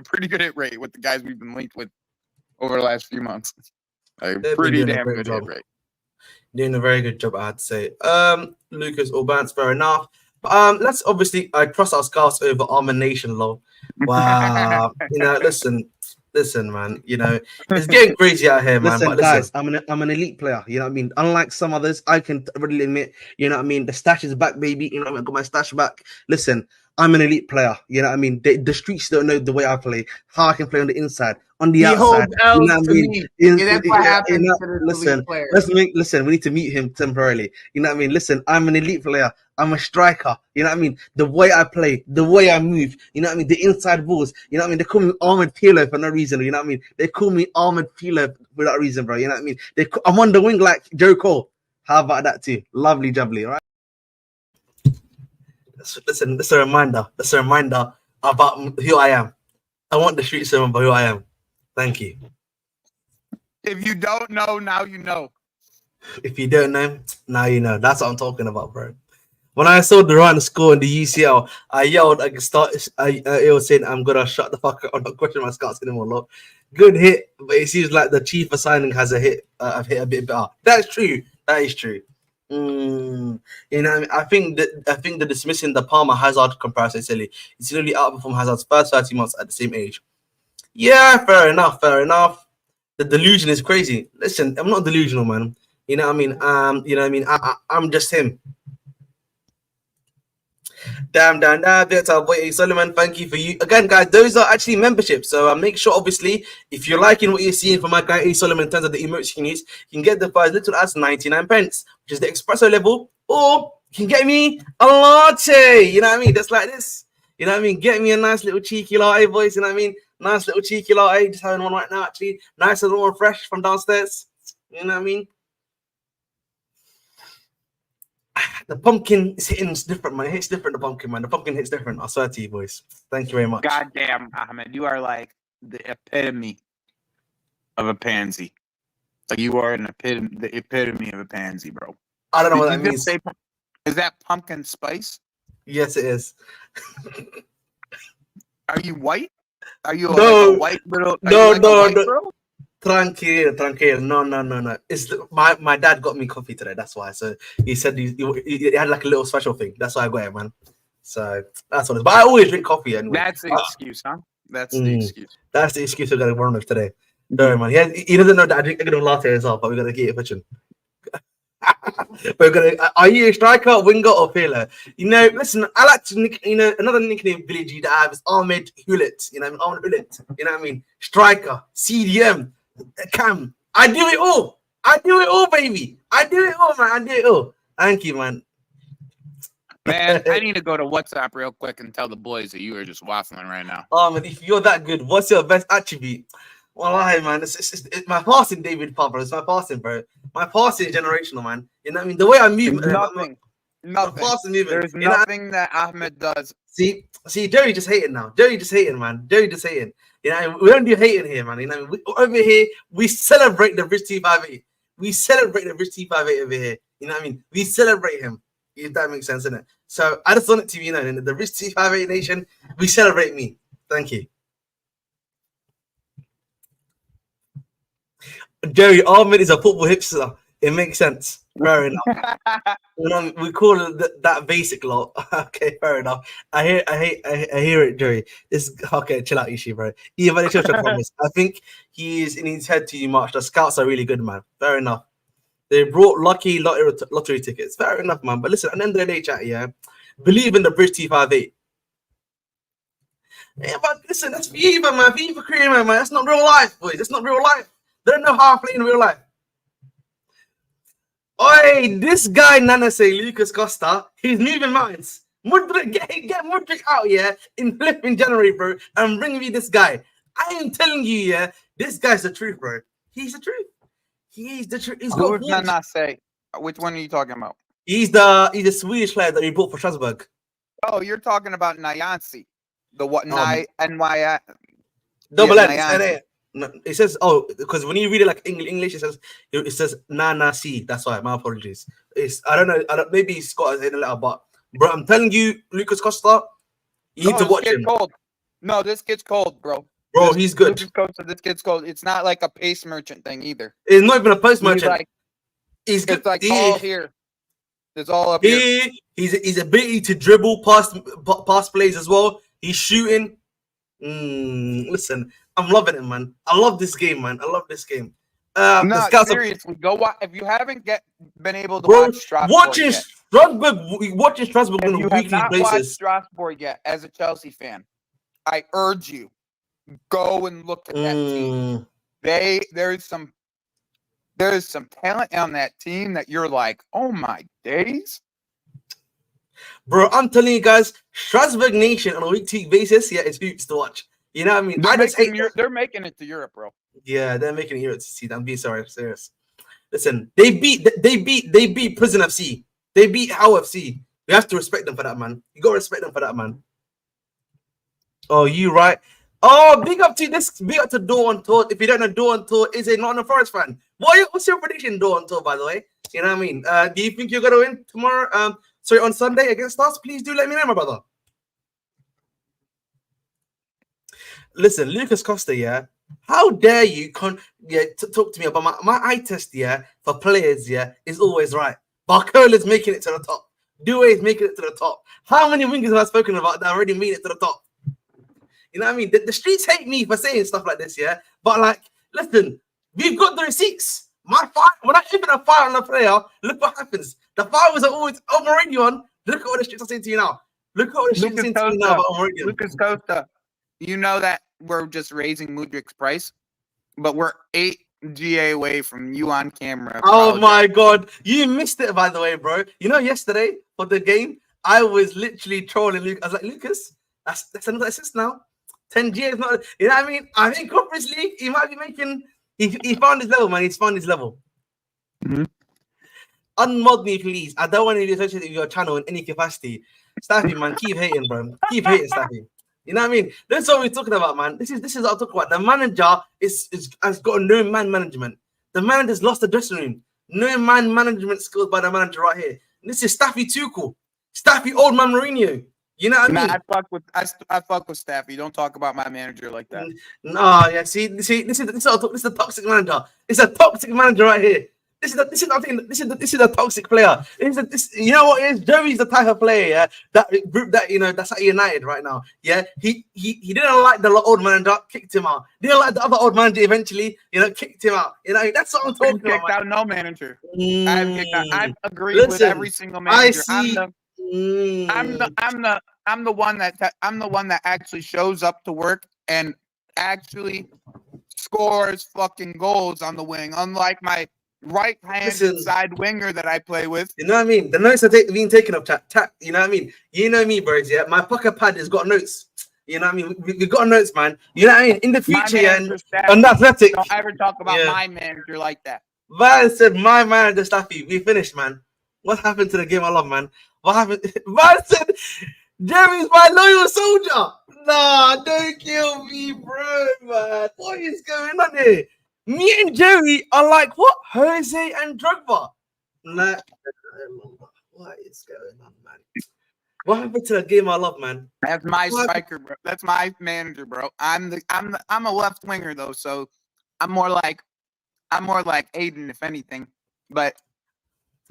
pretty good hit rate with the guys we've been linked with over the last few months. Pretty damn good hit rate. Doing a very good job, I had to say. Lucas Orban's fair enough. Let's obviously trust our scouts over Armor Nation, lol. Wow. Listen, Listen, man, you know, it's getting crazy out here, man. Listen, But listen, guys, I'm an elite player. You know what I mean? Unlike some others, I can readily admit, you know what I mean? The stash is back, baby. You know what I mean? I got my stash back. Listen, I'm an elite player. You know what I mean? The streets don't know the way I play, how I can play on the inside, on the He outside. holds You L's know what I to mean? me. Yeah, that's what happens to this Listen, elite player. listen, we need to meet him temporarily. You know what I mean? Listen, I'm an elite player. I'm a striker. You know what I mean? The way I play, the way I move, you know what I mean? The inside balls, you know what I mean? They call me Armored Philo for no reason, you know what I mean? They call me Armored Philo for that reason, bro. You know what I mean? I'm on the wing like Joe Cole. How about that too? Lovely jubbly, all right? listen, that's a reminder. That's a reminder about who I am. I want the streets to remember who I am. Thank you. If you don't know, now you know. If you don't know, now you know. That's what I'm talking about, bro. When I saw Durant score in the UCL, I yelled. I was saying, "I'm gonna shut the fuck up. I'm not questioning my scouts anymore." Look, good hit, but it seems like the Chief signing has a hit. I've hit a bit better. That's true. That is true. You know, I think the dismissing the Palmer Hazard comparison is silly. It's really outperformed Hazard's first 30 months at the same age. Yeah, fair enough. Fair enough. The delusion is crazy. Listen, I'm not delusional, man. You know what I mean? You know what I mean? I'm just him. Damn, Victor, boy, Solomon, thank you for you. Again, guys, those are actually memberships. So make sure, obviously, if you're liking what you're seeing from my guy A. Solomon in terms of the emotes you can use, you can get the for as little as 99 pence, which is the espresso level, or you can get me a latte. You know what I mean? Just like this. You know what I mean? Get me a nice little cheeky latte, boys. You know what I mean? Nice little cheeky latte. Just having one right now, actually. Nice and warm, fresh from downstairs. You know what I mean? The pumpkin is hitting different, man. It hits different, the pumpkin, man. The pumpkin hits different. I swear to you, boys. Thank you very much. Goddamn, Ahmed, you are like the epitome of a pansy. Like you are the epitome of a pansy, bro. I don't know what Did that you means. just say, is that pumpkin spice? Yes, it is. Are you white? Are you No. like a white little? No, like no, a white no. girl? Tranquil. No. It's my dad got me coffee today. That's why. So he said he had like a little special thing. That's why I got it, man. So that's what it is. But I always drink coffee anyway. That's the excuse, huh? That's the excuse. That's the excuse we're gonna run with today. Sorry, man. He doesn't know that I drink a good latte as well, but we're gonna keep it pushing. We're gonna. Are you a striker, winger, or fielder? You know, listen. I like to another nickname villagey that I have is Ahmed Hulet. You know, Ahmed Hulet. You know what I mean? Striker, CDM, Cam. I do it all. Baby. I do it all, man. I do it all. Thank you, man. Man, I need to go to WhatsApp real quick and tell the boys that you are just waffling right now. Man, if you're that good, what's your best attribute? Well, man, it's my passing, David Papa. It's my passing, bro. My passing is generational, man. You know what I mean? The way I move, Nothing. There's nothing that Ahmed does. See, Jerry just hating now. Jerry just hating, man. Jerry just hating. You know, we don't do hating here, man. You know, over here we celebrate the Rich T58. We celebrate the Rich T58 over here. You know what I mean? We celebrate him. If that makes sense, innit? So I just want it to be, you know, in the Rich T58 nation, we celebrate me. Thank you. Jerry Ahmed is a football hipster. It makes sense. Fair enough. We call it that basic lot. Okay, fair enough. I hear it, Jerry. This okay. Chill out, Ishi, bro. I think he is in his head too much. The scouts are really good, man. Fair enough. They brought lucky lottery tickets. Fair enough, man. But listen, at the end of the day, chat, yeah, believe in the British T58. Yeah, but listen, that's FIFA, man. FIFA creator, man. That's not real life, boys. That's not real life. They don't know how I play in real life. Oi, this guy Nana say Lucas Costa, he's moving mountains. Mudrik, get Mudrik out here in flipping January, bro, and bring me this guy. I am telling you, yeah, this guy's the truth, bro. He's the truth. He's the truth. Who did Nana say? Which one are you talking about? He's the Swedish player that he bought for Strasbourg. Oh, you're talking about Nyansi. The what? NY. Double N. No, it says because when you read it like English, it says Nana C. That's why. My apologies. I don't know. Maybe he's got it in a letter, but bro, I'm telling you, Lucas Costa, you need to watch him. Cold. No, this kid's cold, bro. Bro, he's good. Lucas Costa, this kid's cold. It's not like a pace merchant thing either. It's not even a pace merchant. He's good. It's like all here. It's all up here. He's ability to dribble past plays as well. He's shooting. Listen, I'm loving it, man. I love this game, man. I love this game. The No, scouts are, seriously, go watch. If you haven't been able to bro, watch Strasbourg watching yet, Strasbourg if on a you have weekly not watched basis. Strasbourg yet, as a Chelsea fan, I urge you, go and look at that team. There's some talent on that team that you're like, oh my days. Bro, I'm telling you guys, Strasbourg Nation on a week-to-week basis, yeah, it's hoops to watch. You know what I mean? They're making it to Europe, bro. Yeah, they're making it here to see that. I'm being serious. Listen, they beat Prison FC. They beat How FC. You have to respect them for that, man. You gotta respect them for that, man. Oh, you right. Oh, big up to this. Big up to Dawn Tour. If you don't know, Dawn Tour is a Nottingham Forest fan. What's your prediction, Dawn Tour? By the way, you know what I mean. Do you think you're gonna win tomorrow? Sorry, on Sunday against us? Please do let me know, my brother. Listen, Lucas Costa, yeah. How dare you talk to me about my eye test, yeah, for players, yeah, is always right. Barcola's making it to the top. Due is making it to the top. How many wingers have I spoken about that already made it to the top? You know what I mean? The streets hate me for saying stuff like this, yeah. But like, listen, we've got the receipts. When I open a file on a player, look what happens. The files are always Mourinho. Look at what the streets are saying to you now. Look at what the streets are saying to you now about Mourinho. Lucas Costa, you know that we're just raising Mudrik's price, but we're 8 GA away from you on camera. Oh my God, you missed it, by the way, bro. You know, yesterday for the game, I was literally trolling Lucas. I was like, Lucas, that's another assist now. 10 G is not, you know what I mean? I think Conference League, he might be making, he found his level, man. He's found his level. Mm-hmm. Unmod me, please. I don't want to be associated with your channel in any capacity. Staffy, man, keep hating, bro. Keep hating, Staffy. You know what I mean? That's what we're talking about, man. This is what I'm talking about. The manager has got no man management. The manager's lost the dressing room. No man management skills by the manager right here. This is Staffy Tuchel. Staffy old man Mourinho. You know what I mean? I fuck with Staffy. Don't talk about my manager like that. No, yeah. See, this is a toxic manager. It's a toxic manager right here. This is a toxic player. You know what it is? Joey's the type of player, yeah, that group that that's at United right now. Yeah, he didn't like the old manager, kicked him out. Didn't like the other old manager, eventually, kicked him out. You know, that's what I'm talking about. Kicked out no manager. I've agreed with every single manager. I see. I'm the one that actually shows up to work and actually scores fucking goals on the wing, unlike my right-handed side winger that I play with. You know what I mean? The notes are being taken up, chat. You know what I mean? You know me, bros, yeah? My pocket pad has got notes. You know what I mean? We got notes, man. You know what I mean? In the future, yeah, and Athletic. Don't ever talk about my manager like that. Man said, my manager, Staffy, we finished, man. What happened to the game I love, man? What happened? Man said, Jeremy's my loyal soldier. Nah, don't kill me, bro, man. What is going on here? Me and Jerry are like, what? Jose and Drogba. Like, what is going on, man? What happened to the game I love, man? That's my striker, bro. That's my manager, bro. I'm a left winger though, so I'm more like Aiden, if anything. But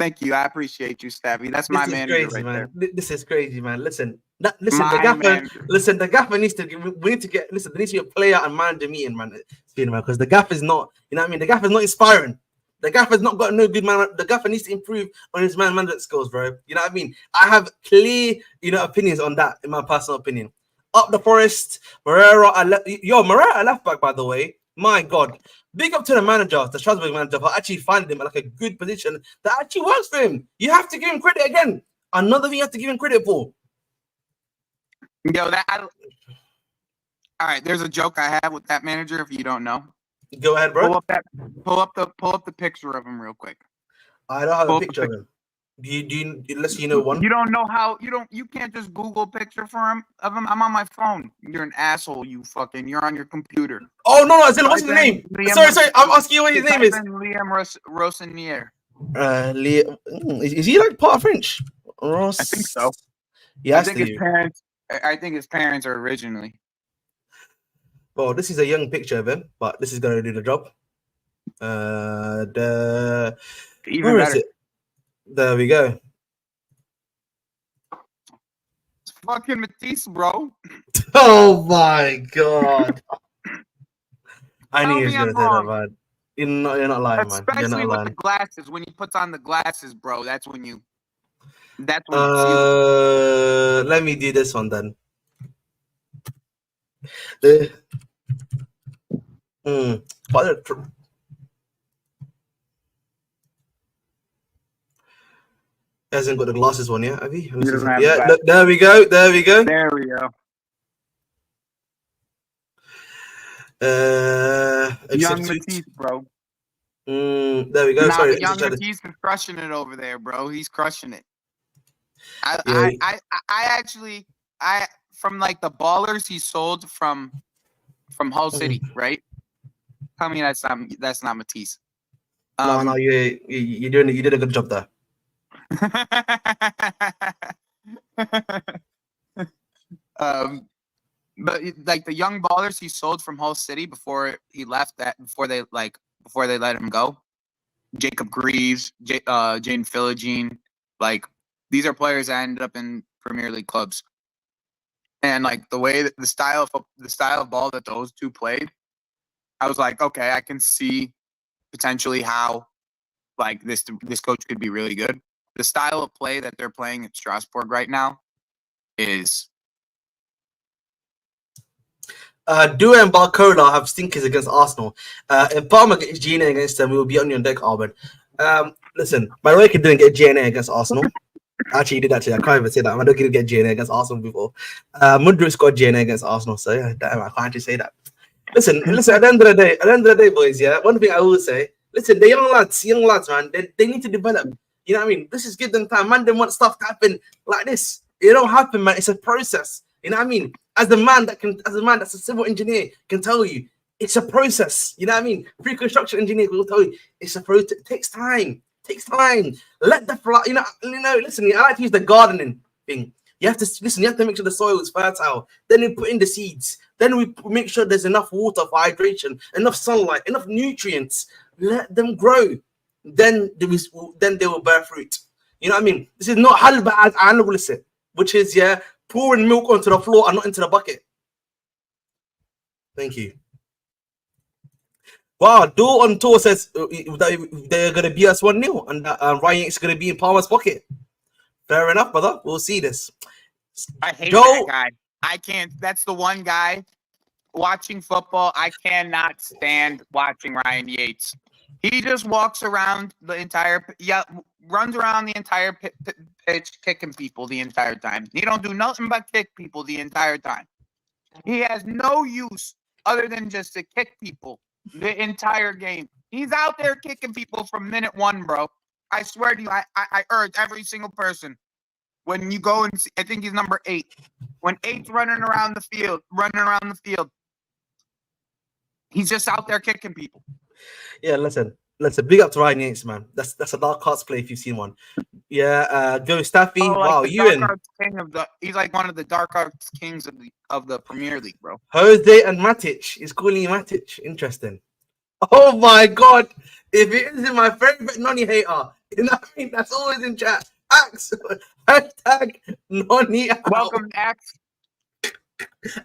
thank you. I appreciate you, Stabby. That's my manager crazy, right man. there. This is crazy, man. Listen, the gaffer needs to we need to get there needs to be a player and manager meeting, man. Because the gaffer is not, you know what I mean? The gaffer is not inspiring. The gaffer's not got no good man. The gaffer needs to improve on his man management skills, bro. You know what I mean? I have clear, opinions on that, in my personal opinion. Up the Forest, Moreira, Moreira at left back, by the way. My God. Big up to the manager, the Strasbourg manager, for actually finding him at like a good position that actually works for him. You have to give him credit again. Another thing you have to give him credit for. All right, there's a joke I have with that manager. If you don't know, go ahead, bro. Pull up the picture of him real quick. I don't have a picture of him. Unless you know one. You don't know how you can't just Google a picture of him. I'm on my phone. You're an asshole. You're on your computer. Oh no, what's his name? Sorry. I'm asking you what his name is. Liam Rossinier. Is he like part of French? I think so. Yeah, I think his parents are originally. Well, this is a young picture of him, but this is gonna do the job. Where is it? There we go. fucking Matisse, bro. Oh my god. I Tell knew he was me I'm gonna say that, wrong. man. You're not lying, man. You're Especially not with the lying. glasses. When he puts on the glasses, bro, that's when it's you. Let me do this one then. The but hasn't got the glasses one yet, have you? He doesn't have Yeah, glasses. look, there we go. There we go. There we go. Young Matisse, bro. There we go. Nah, Sorry, but young Matisse is crushing it over there, bro. He's crushing it. I actually from like the ballers he sold from Hull City, right? Tell me that's not Matisse. No, you did a good job there. But like the young ballers he sold from Hull City before he left, before they let him go, Jacob Greaves, Jane Philogene, like these are players that ended up in Premier League clubs, and like the way that the style of ball that those two played, I was like, okay, I can see potentially how like this coach could be really good. The style of play that they're playing at Strasbourg right now is. Dua and Barcola have stinkers against Arsenal. If Palmer gets GNA against them, we will be on your deck, Arben. Listen, Madueke didn't get GNA against Arsenal. Actually, he did actually. I can't even say that. Madueke didn't get GNA against Arsenal before. Mudryk got GNA against Arsenal, so yeah, damn, I can't actually say that. Listen. At the end of the day, boys, yeah, one thing I will say, listen, the young lads, man, they need to develop. You know what I mean? This is give them time. Man, they want stuff to happen like this. It don't happen, man. It's a process. You know what I mean? As a man that's a civil engineer can tell you, it's a process. You know what I mean? Pre-construction engineer will tell you it's a process. It takes time. Let the fly. You know. Listen, I like to use the gardening thing. You have to listen. You have to make sure the soil is fertile. Then we put in the seeds. Then we make sure there's enough water for hydration, enough sunlight, enough nutrients. Let them grow. Then they will bear fruit. You know what I mean? This is not halba as analysis, which is pouring milk onto the floor and not into the bucket. Thank you. Wow, Do on tour says they're gonna be us 1-0 and Ryan is gonna be in Palmer's pocket. Fair enough, brother. We'll see this. I hate that guy. I can't. That's the one guy watching football. I cannot stand watching Ryan Yates. He just walks around the entire, runs around the entire pitch, kicking people the entire time. He don't do nothing but kick people the entire time. He has no use other than just to kick people the entire game. He's out there kicking people from minute one, bro. I swear to you, I urge every single person. When you go and see, I think he's number 8. When 8's running around the field, he's just out there kicking people. Yeah, listen. Big up to Ryan Yates, man. That's a dark arts play if you've seen one. Yeah, Joe Staffy. Oh, like wow, he's like one of the dark arts kings of the Premier League, bro. Jose and Matic. He's calling you Matic. Interesting. Oh my god. If it isn't my favorite Nonny hater, you know what I mean? That's always in chat. Axe. Hashtag Nonny. Welcome, Axe.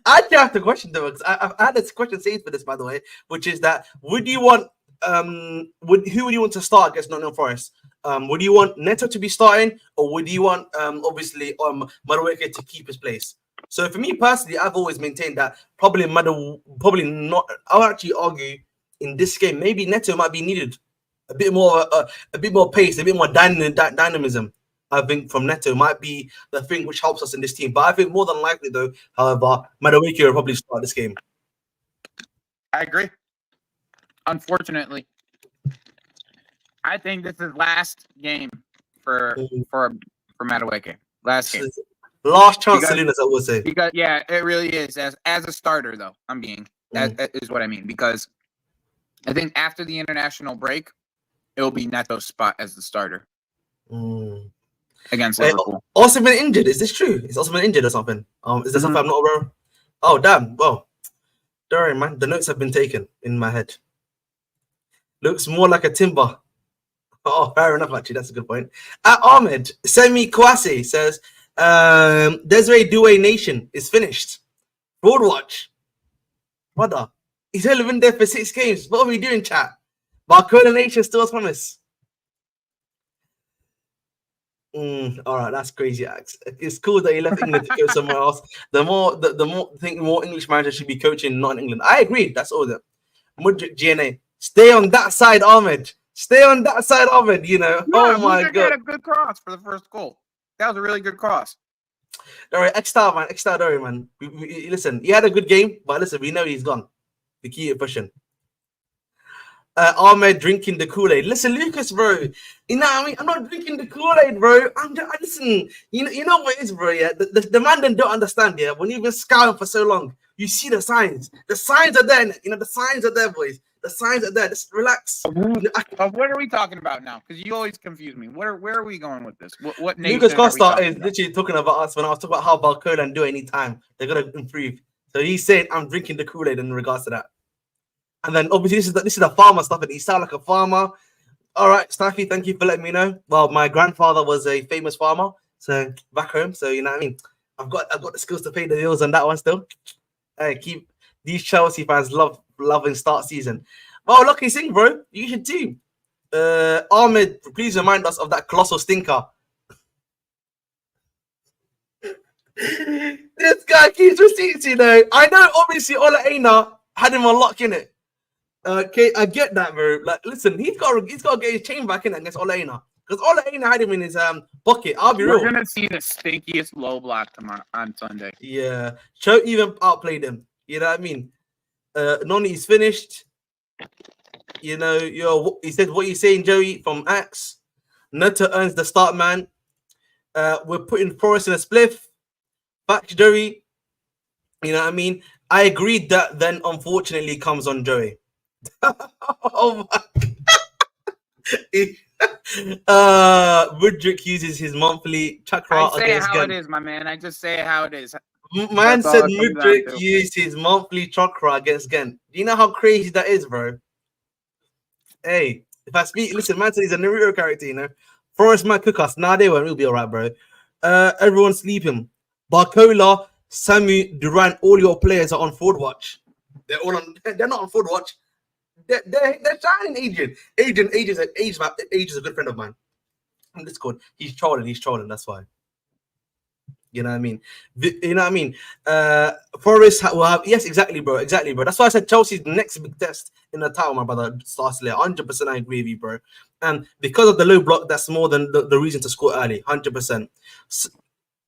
I actually have to question though, because I had this question saved for this, by the way, which is that who would you want to start against Nottingham Forest? Would you want Neto to be starting, or would you want obviously Madueke to keep his place? So for me personally, I've always maintained that probably not. I'll actually argue in this game maybe Neto might be needed a bit more pace, a bit more dynamism. I think from Neto might be the thing which helps us in this team. But I think more than likely, though, however, Madueke will probably start this game. I agree. Unfortunately, I think this is last game for Madueke. Last game. Last chance saloon, as I would say. Because it really is. As a starter, though, that is what I mean. Because I think after the international break, it will be Neto's spot as the starter. Against Liverpool. Also been injured. Is this true? He's also been injured or something. Is there something I'm not aware of? Oh damn. Well, don't worry, man. The notes have been taken in my head. Looks more like a timber. Oh, fair enough. Actually, that's a good point. Ahmed Semi Kwasi says Desiree Douay Nation is finished. Broad watch. Brother, he's only been there for 6 games. What are we doing, chat? Barcola Nation still has promise. All right, that's crazy. Axe. It's cool that he left England to go somewhere else. The more I think more English managers should be coaching, not in England. I agree. That's all that. Mudrik GNA, stay on that side, Ahmed. Stay on that side, Ahmed. You know. Yeah, Oh my Mudrik god. had a good cross for the first goal. That was a really good cross. All right, X-Star, man. X-Star, don't worry, man. Listen, he had a good game, but listen, we know he's gone. We keep pushing. Ahmed drinking the Kool-Aid. Listen, Lucas, bro. You know what I mean? I'm not drinking the Kool-Aid, bro. Listen, you know what it is, bro, yeah? The man then don't understand, yeah? When you've been scouting for so long, you see the signs. The signs are there, you know, the signs are there, boys. The signs are there. Just relax. What are we talking about now? Because you always confuse me. Where are we going with this? What nation Lucas are we Costa talking is about? literally talking about us when I was talking about how Barcola and do any time. They're going to improve. So he's saying, I'm drinking the Kool-Aid in regards to that. And then obviously this is the farmer stuff, and he sound like a farmer. All right, Staffy, thank you for letting me know. Well, my grandfather was a famous farmer, so back home. So you know what I mean. I've got the skills to pay the bills on that one still. Hey, keep these Chelsea fans loving start season. Oh, lucky thing, bro. You should too. Ahmed, please remind us of that colossal stinker. This guy keeps receipts, you know. I know, obviously, Ola Aina had him on lock in it. Okay, I get that, bro. Like, listen, he's got to get his chain back in against Ola Aina because Ola Aina had him in his pocket. I'll be real. We're gonna see the stinkiest low block tomorrow on Sunday. Yeah, Cho even outplayed him. You know what I mean? Noni is finished. You know, he said what you saying, Joey from Axe. Neto earns the start, man. We're putting Forest in a spliff. Facts, Joey. You know what I mean? I agreed that then unfortunately comes on Joey. Oh my Woodrick uses his monthly chakra I say it against how Gen. it is, my man. I just say it how it is. Man That's all said it comes down Woodrick to. used his monthly chakra against Gen. Do you know how crazy that is, bro? Hey, if I speak, listen, man said he's a Naruto character, you know. Forest might cook us. Nah, they won't. We'll be all right, bro. Everyone sleeping. Barcola, Samu, Durant, all your players are on forward watch. They're all on. They're not on forward watch. They're shining. Agent is a good friend of mine. On Discord, he's trolling. That's why. You know what I mean? You know what I mean? Forest will have, yes, exactly, bro. That's why I said Chelsea's next big test in the title, my brother. Starsley, 100%. I agree with you, bro. And because of the low block, that's more than the reason to score early. 100%.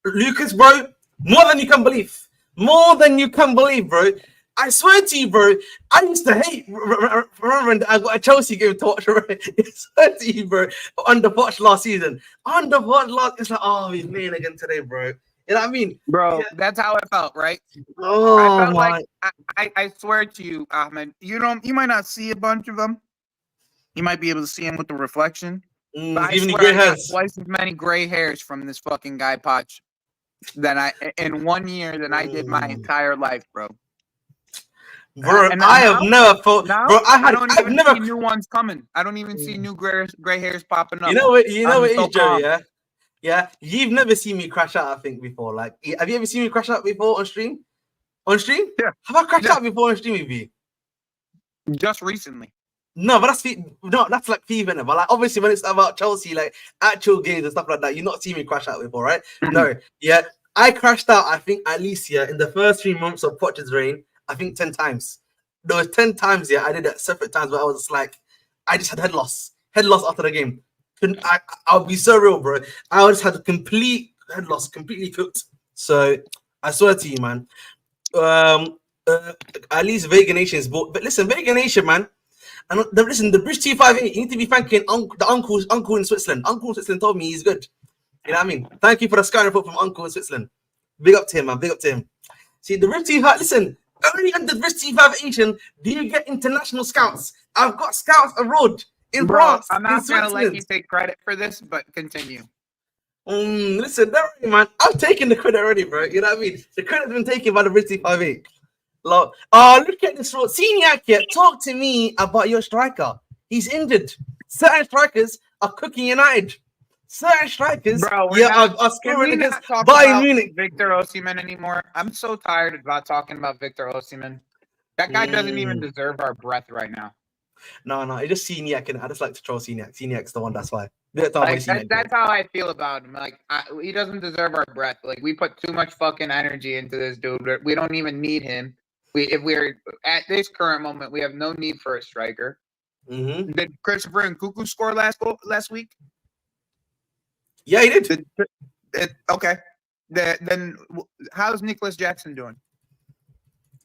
Lucas, bro, more than you can believe. More than you can believe, bro. I swear to you, bro. I used to hate. Remember, I got a Chelsea game to watch. Right? I swear to you, bro. Under Poch last season. It's like, oh, he's playing again today, bro. You know what I mean? Bro, Yeah. that's how it felt, right? Oh, I felt my. like I swear to you, Ahmed, you might not see a bunch of them. You might be able to see them with the reflection. But I Even the swear gray I got hairs. twice as many gray hairs from this fucking guy Poch than I in 1 year than I did my entire life, bro. Bro, And I have never thought. now, Bro, I've even never. see new ones coming. I don't even see new gray hairs popping up. You know what? I'm It so is, Joey. calm. Yeah. You've never seen me crash out. I think before. Like, have you ever seen me crash out before on stream? On stream? Yeah. Have I crashed Yeah. out before on stream with you? Just recently. No, but that's like FIFA. But like, obviously, when it's about Chelsea, like actual games and stuff like that, you're not seeing me crash out before, right? No. Yeah, I crashed out. I think at least in the first 3 months of Poch's reign, I think 10 times. There was 10 times. I did it separate times where I was just like, I just had head loss after the game. I'll be so real, bro. I just had a complete head loss, completely cooked. So I swear to you, man. At least Vega Nation is bought. But listen, Vega Nation, man. And listen, the Bridge 258, you need to be thanking the uncle in Switzerland. Uncle in Switzerland told me he's good. You know what I mean? Thank you for the sky report from Uncle in Switzerland. Big up to him, man. Big up to him. See, the Bridge 258, listen, only under the Bridge 258 do you get international scouts. I've got scouts abroad in France. I'm not going to let you take credit for this, but continue. Listen, don't worry, man. I've taken the credit already, bro. You know what I mean? The credit's been taken by the Bridge 258. Look at this road. Senior, talk to me about your striker. He's injured. Certain strikers are cooking United. Certain strikers, Bro, yeah, are can scoring we against not talk Bayern about Munich. Victor Osimhen anymore? I'm so tired about talking about Victor Osimhen. That guy doesn't even deserve our breath right now. No, it's just Seniac, and I just like to troll Seniac. Seniac's the one, that's why. That's How I feel about him. Like, he doesn't deserve our breath. Like, we put too much fucking energy into this dude. We don't even need him. If we're at this current moment, we have no need for a striker. Did Christopher Nkunku score last week? Yeah, he did. Okay. Then how's Nicholas Jackson doing?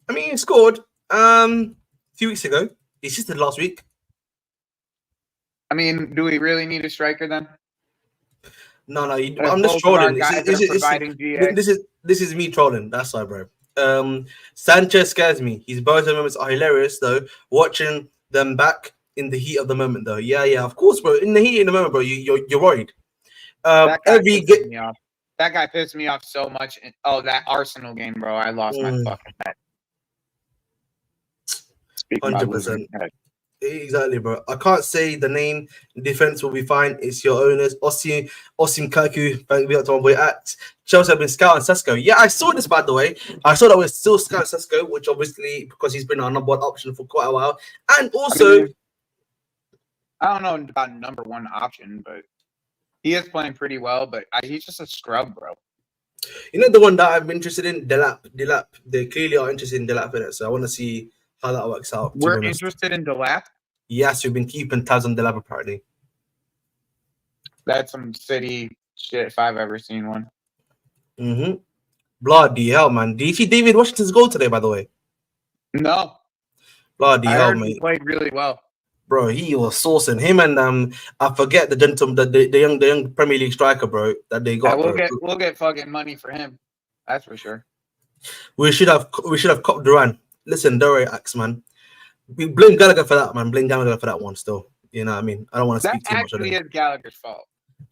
I mean, he scored a few weeks ago. He assisted last week. I mean, do we really need a striker then? No, I'm just trolling. This is me trolling. That's why, bro. Sanchez scares me. His both moments are hilarious, though. Watching them back in the heat of the moment, though. Yeah, of course, bro. In the heat of the moment, bro, you're worried. That guy pissed me off so much. That Arsenal game, bro. I lost my fucking head. 100%. Exactly, bro. I can't say the name. Defense will be fine. It's your owners. Osim Kaku. Thank you to my boy at Chelsea have been scouting Sesko. Yeah, I saw this, by the way. I saw that we're still scouting Sesko, which obviously because he's been our number one option for quite a while. And also, I don't know about number one option, but he is playing pretty well. But he's just a scrub, bro. You know the one that I'm interested in, Delap. They clearly are interested in Delap in it, so I want to see how that works out. We're interested in Delap? Yes, we've been keeping tabs on Delap apparently. That's some city shit if I've ever seen one. Bloody hell, man. Did you see David Washington's goal today, by the way? No. Bloody hell, mate. He played really well. Bro, he was saucing him and I forget the gentleman, the young Premier League striker, bro, that they got. We'll get fucking money for him. That's for sure. We should have copped Duran. Listen, don't worry, Axe, man. We blame Gallagher for that, man. Blame Gallagher for that one still. You know what I mean? I don't want to speak too much. That actually is Gallagher's fault.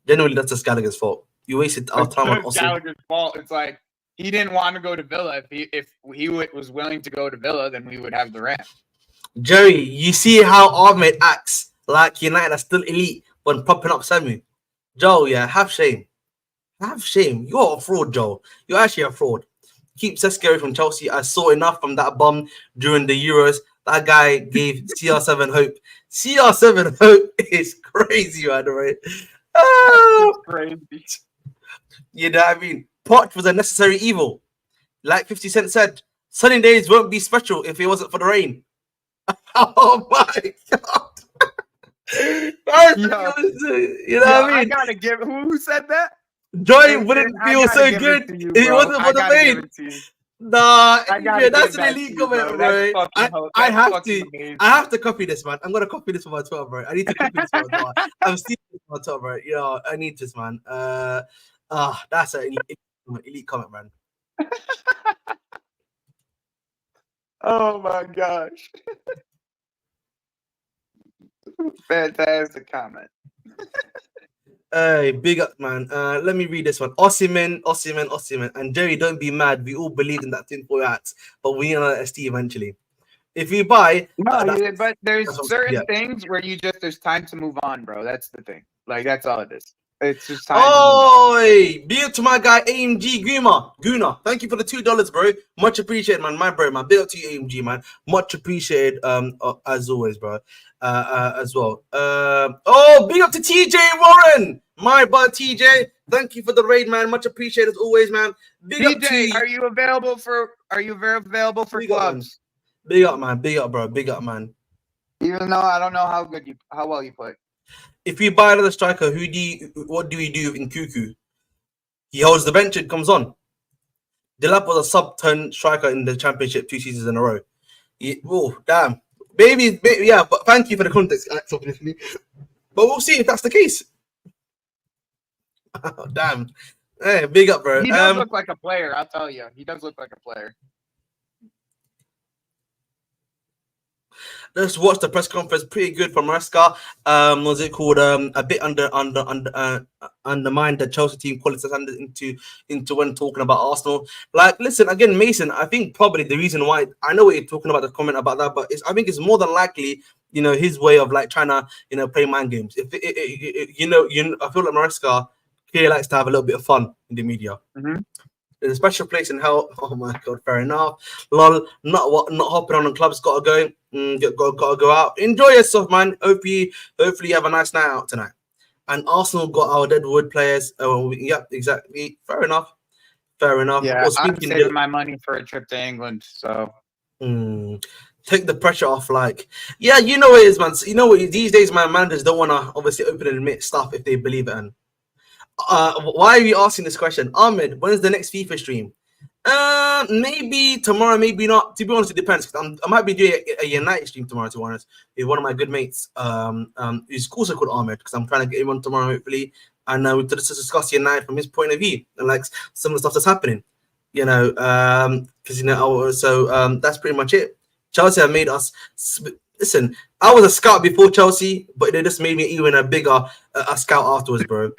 Generally, that's just Gallagher's fault. You wasted our time on Austin. Gallagher's fault. It's like he didn't want to go to Villa. If he was willing to go to Villa, then we would have Durant. Jerry, you see how Ahmed acts like United are still elite when popping up Samu. Joe, yeah, have shame. Have shame. You're a fraud, Joe. You're actually a fraud. Keep Sesko away from Chelsea. I saw enough from that bomb during the Euros. That guy gave CR7 hope. CR7 hope is crazy, by the way. Oh, crazy. You know what I mean? Poch was a necessary evil. Like 50 Cent said, sunny days won't be special if it wasn't for the rain. Oh my God. You know what I mean? I gotta give who said that? Joy wouldn't feel so good if it wasn't for the rain. Nah, that's an elite comment, bro. I have to copy this, man. I'm gonna copy this for my Twitter, bro. I need to copy this for my Twitter. I'm stealing this for my Twitter, bro. You know, I need this, man. That's an elite comment, man. Oh my gosh. Fantastic comment. Hey, big up, man. Let me read this one. Osimhen. And Jerry, don't be mad. We all believe in that tinfoil hat, but we need another ST eventually. If you buy, but there's certain things where there's time to move on, bro. That's the thing. Like that's all it is. It's just time. Big up to my guy AMG Guna. Thank you for the $2, bro. Much appreciated, man. My bro, man. Big up to you, AMG, man. Much appreciated. As always, bro. As well. Big up to TJ Warren, my bud TJ. Thank you for the raid, man. Much appreciated as always, man. Big TJ, up to you. Are you available for big clubs? Big up, man. Big up, bro. Big up, man. Even though I don't know how well you play. If we buy another striker, what do we do in Cuckoo? He holds the bench and comes on. Delap was a sub-10 striker in the championship 2 seasons in a row. Damn. Baby, yeah, but thank you for the context, obviously. But we'll see if that's the case. Oh, damn. Hey, big up, bro. He does look like a player, I'll tell you. He does look like a player. Let's watch the press conference. Pretty good from Maresca. Was it called a bit undermined the Chelsea team quality into when talking about Arsenal. Like, listen again, Mason. I think probably the reason why I know what you're talking about the comment about that, but I think it's more than likely his way of like trying to play mind games. If I feel like Maresca clearly likes to have a little bit of fun in the media. Mhm. There's a special place in hell. Oh my god, fair enough. Lol, not hopping on the club's gotta go. Gotta go out. Enjoy yourself, man. Hopefully you have a nice night out tonight. And Arsenal got our Deadwood players. Oh, yep, exactly. Fair enough. Yeah, Or I'm speaking, saving my money for a trip to England. So take the pressure off. Like, yeah, you know what it is, man. You know what? These days, man, managers don't want to obviously open and admit stuff if they believe it. And why are you asking this question, Ahmed? When is the next FIFA stream? Maybe tomorrow, maybe not. To be honest, it depends. Cause I might be doing a United stream tomorrow. To be honest, with one of my good mates, who's also called Ahmed, because I'm trying to get him on tomorrow, hopefully, and we to discuss United from his point of view and like some of the stuff that's happening. Because that's pretty much it. Chelsea have made us. Listen, I was a scout before Chelsea, but they just made me even a bigger a scout afterwards, bro.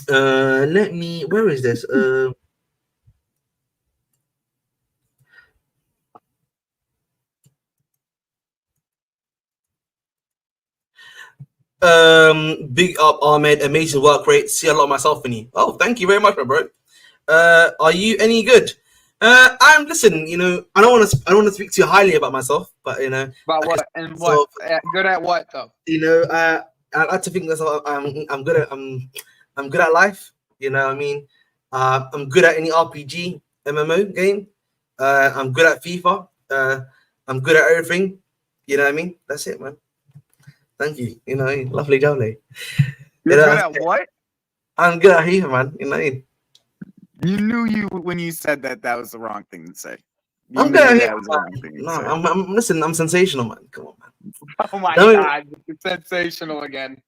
Where is this? Big up Ahmed, amazing work rate. See a lot of myself in you. Oh, thank you very much, my bro. Are you any good? I'm listen. I don't want to speak too highly about myself, but about what and what? Good at what though? I like to think that I'm good at I'm good at life. You know what I mean? I'm good at any RPG MMO game. I'm good at FIFA. I'm good at everything. You know what I mean? That's it, man. Thank you. Lovely jolly. You're good at what? I'm good at FIFA, man. You know what I mean? You knew when you said that was the wrong thing to say. I'm good at FIFA. Listen, I'm sensational, man. Come on, man. Oh my god, you're sensational again.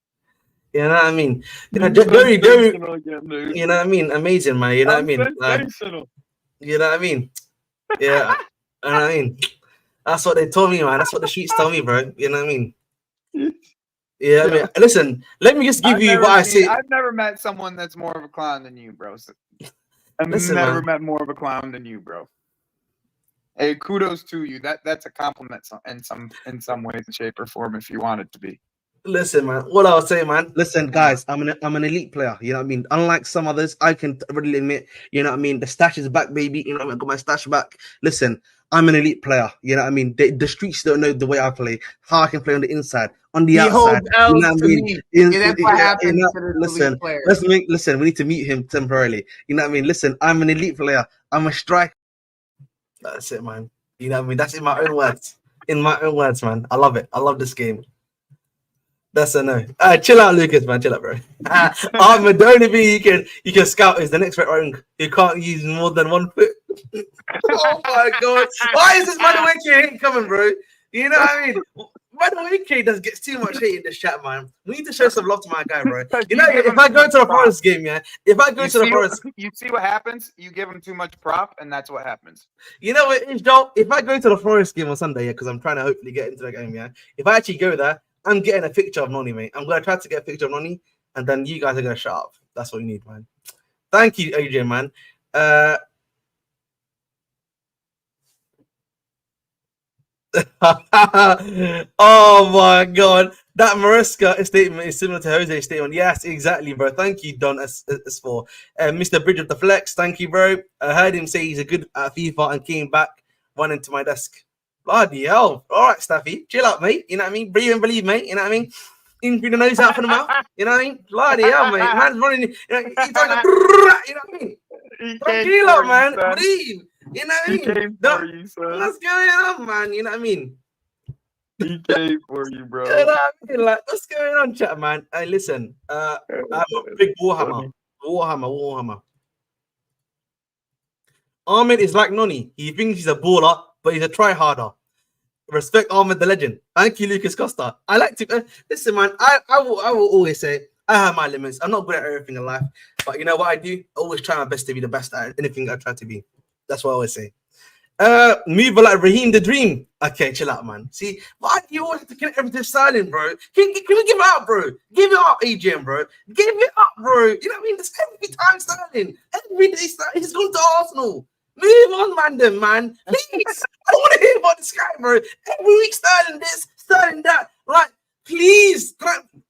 You know what I mean? Very, very. You know what I mean? Amazing, man. You know what I mean? Sensational. You know what I mean? Yeah. You know what I mean? That's what they told me, man. That's what the sheets told me, bro. You know what I mean? Yeah, I mean, listen, let me just give you what I see. I've never met someone that's more of a clown than you, bro. I've never met more of a clown than you, bro. Hey, kudos to you. That's a compliment in some way, shape, or form if you want it to be. Listen, man. What I was saying, man. Listen, guys, I'm an elite player. You know what I mean? Unlike some others, I can readily admit, you know what I mean? The stash is back, baby. You know what I mean? I got my stash back. Listen, I'm an elite player. You know what I mean? The streets don't know the way I play, how I can play on the inside, on the outside. You know what I mean? That's what happens to the elite players. Listen, we need to meet him temporarily. You know what I mean? Listen, I'm an elite player. I'm a striker. That's it, man. You know what I mean? That's in my own words. In my own words, man. I love it. I love this game. That's a no. Chill out, Lucas, man. Chill out, bro. Ahmed, the only thing you can scout is the next red rank. You can't use more than 1 foot. Oh my god. Why is this Madueke hate coming, bro? You know what I mean? Madueke gets too much hate in this chat, man. We need to show some love to my guy, bro. You know, if I go to the Forest game, yeah. If I go to the Forest, you see what happens? You give him too much prop, and that's what happens. You know what, Joel? If I go to the Forest game on Sunday, yeah, because I'm trying to hopefully get into the game, yeah. If I actually go there, I'm getting a picture of Noni, mate. I'm gonna try to get a picture of Noni, and then you guys are gonna shut up. That's what you need, man. Thank you, AJ, man. Oh my god, that Maresca statement is similar to Jose's statement. Yes, exactly, bro. Thank you, Don as for Mr. Bridge of the Flex. Thank you, bro. I heard him say he's a good at FIFA and came back running to my desk. Bloody hell. All right, Staffy. Chill out, mate. You know what I mean? Breathe and believe, mate. You know what I mean? In through the nose, out from the mouth. You know what I mean? Bloody hell, mate. Man's running. You know what I mean? Tranquilo, man. Breathe. You know what I mean? What's going on, man? You know what I mean? He came for you, bro. You know what I mean? Like, what's going on, chat, man? Hey, listen. I'm a big Warhammer. Warhammer. Ahmed is like Noni. He thinks he's a baller, but he's a try-harder. Respect Ahmed the legend. Thank you, Lucas Costa. I like to listen, man. I will always say I have my limits. I'm not good at everything in life, but you know what I do? I always try my best to be the best at anything I try to be. That's what I always say. Move like Raheem the Dream. Okay, chill out, man. See, why do you always have to get everything silent, bro? Can we give it up, bro? Give it up, AGM, bro. Give it up, bro. You know what I mean? It's every time silent. Every day silent. He's gone to Arsenal. Move on, man. Please. I don't want to hear about this guy, bro. Every week styling this, Sterling that. Like, please,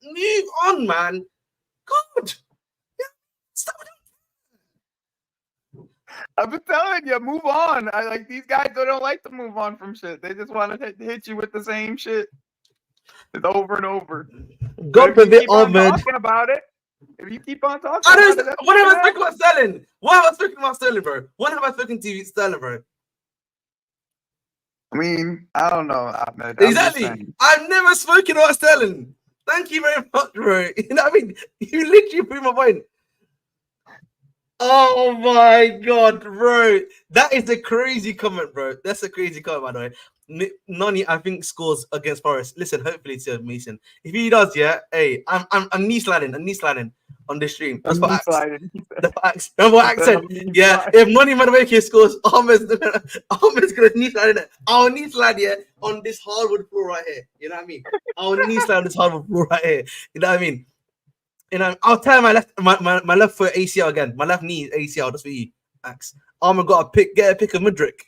move on, man. God. Stop. I've been telling you, move on. I like these guys that don't like to move on from shit. They just want to hit you with the same shit. It's over and over. God But if you forbid, keep on Ahmed. talking about it, if you keep on talking I about don't. it, What have I spoken about Sterling? What have I spoken about Sterling, bro? What have I spoken to Sterling, bro? I mean, I don't know, Ahmed. I'm just Exactly. saying. I've never spoken about Sterling. Thank you very much, bro. You know what I mean? You literally proved my point. Oh my god, bro. That is a crazy comment, bro. That's a crazy comment, by the way. Nani, I think, scores against Forest. Listen, hopefully it's Mason. If he does, yeah, hey, I'm knee sliding on this stream. That's what Axe. Remember what Axe said? Yeah, if Nani Madueke scores, Ahmed's gonna knee slide it. I'll knee slide, yeah, on this hardwood floor right here. You know what I mean? I'll knee slide on this hardwood floor right here. You know what I mean? I'll tell my left foot ACL again. My left knee ACL. That's for you, Axe. Armour got to get a pick of Mudryk.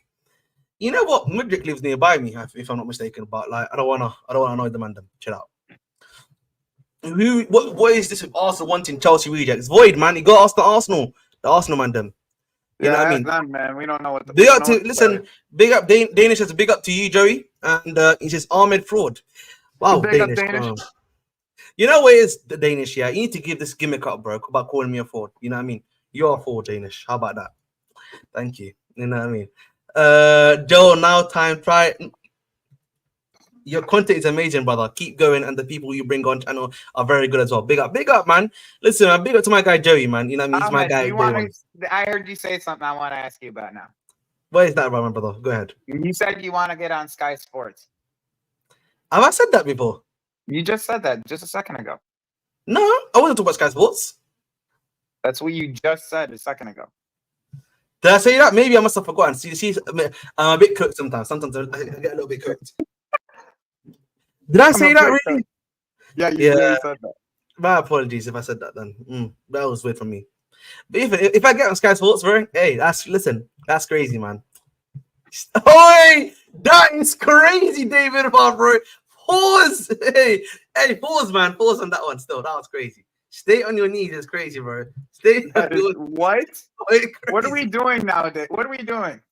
You know what? Mudryk lives nearby me, if I'm not mistaken. But like, I don't wanna annoy the man. Chill out. What is this with Arsenal wanting Chelsea rejects? Void, man. You got to ask the Arsenal man. Them. You know what I mean? That, man, we don't know what the. Big up to listen. Big up Danish. Has a big up to you, Joey. And he says Ahmed fraud. Wow, big Danish. up Danish. You know what is the Danish? Yeah, you need to give this gimmick up, bro. About calling me a fraud. You know what I mean? You're a fraud, Danish. How about that? Thank you. You know what I mean? Joe, now time. Try. Your content is amazing, brother. Keep going, and the people you bring on channel are very good as well. Big up, man. Listen, man, big up to my guy Joey, man. You know what I mean? He's my guy. I heard you say something I want to ask you about now. What is that, my brother? Go ahead. You said you want to get on Sky Sports. Have I said that before? You just said that just a second ago. No, I wasn't talking about Sky Sports. That's what you just said a second ago. Did I say that? Maybe I must have forgotten. See, I'm a bit cooked sometimes. Sometimes I get a little bit cooked. Did I say that really? Yeah, you really said that. My apologies if I said that then. That was weird from me. But if I get on Sky Sports, bro, hey, that's crazy, man. Oi, that is crazy, David, bro. Pause. Hey, pause, man. Pause on that one still. That was crazy. Stay on your knees. It's crazy, bro. What? What are we doing nowadays? What are we doing?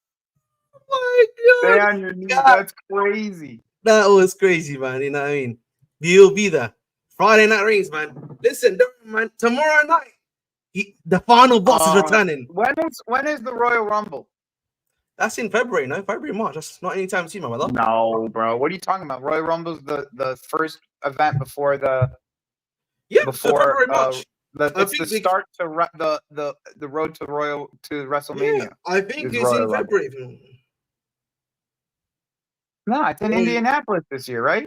Oh my God. Stay on your knees. That's crazy. That was crazy, man. You know what I mean? You'll be there. Friday Night Rings, man. Listen, man. Tomorrow night, the final boss is returning. When is the Royal Rumble? That's in February, no? February, March. That's not anytime soon, my brother. No, bro. What are you talking about? Royal Rumble's the first event before the February, March. It's the start to the road to WrestleMania. Yeah, I think it's in February. No, it's in Indianapolis this year, right?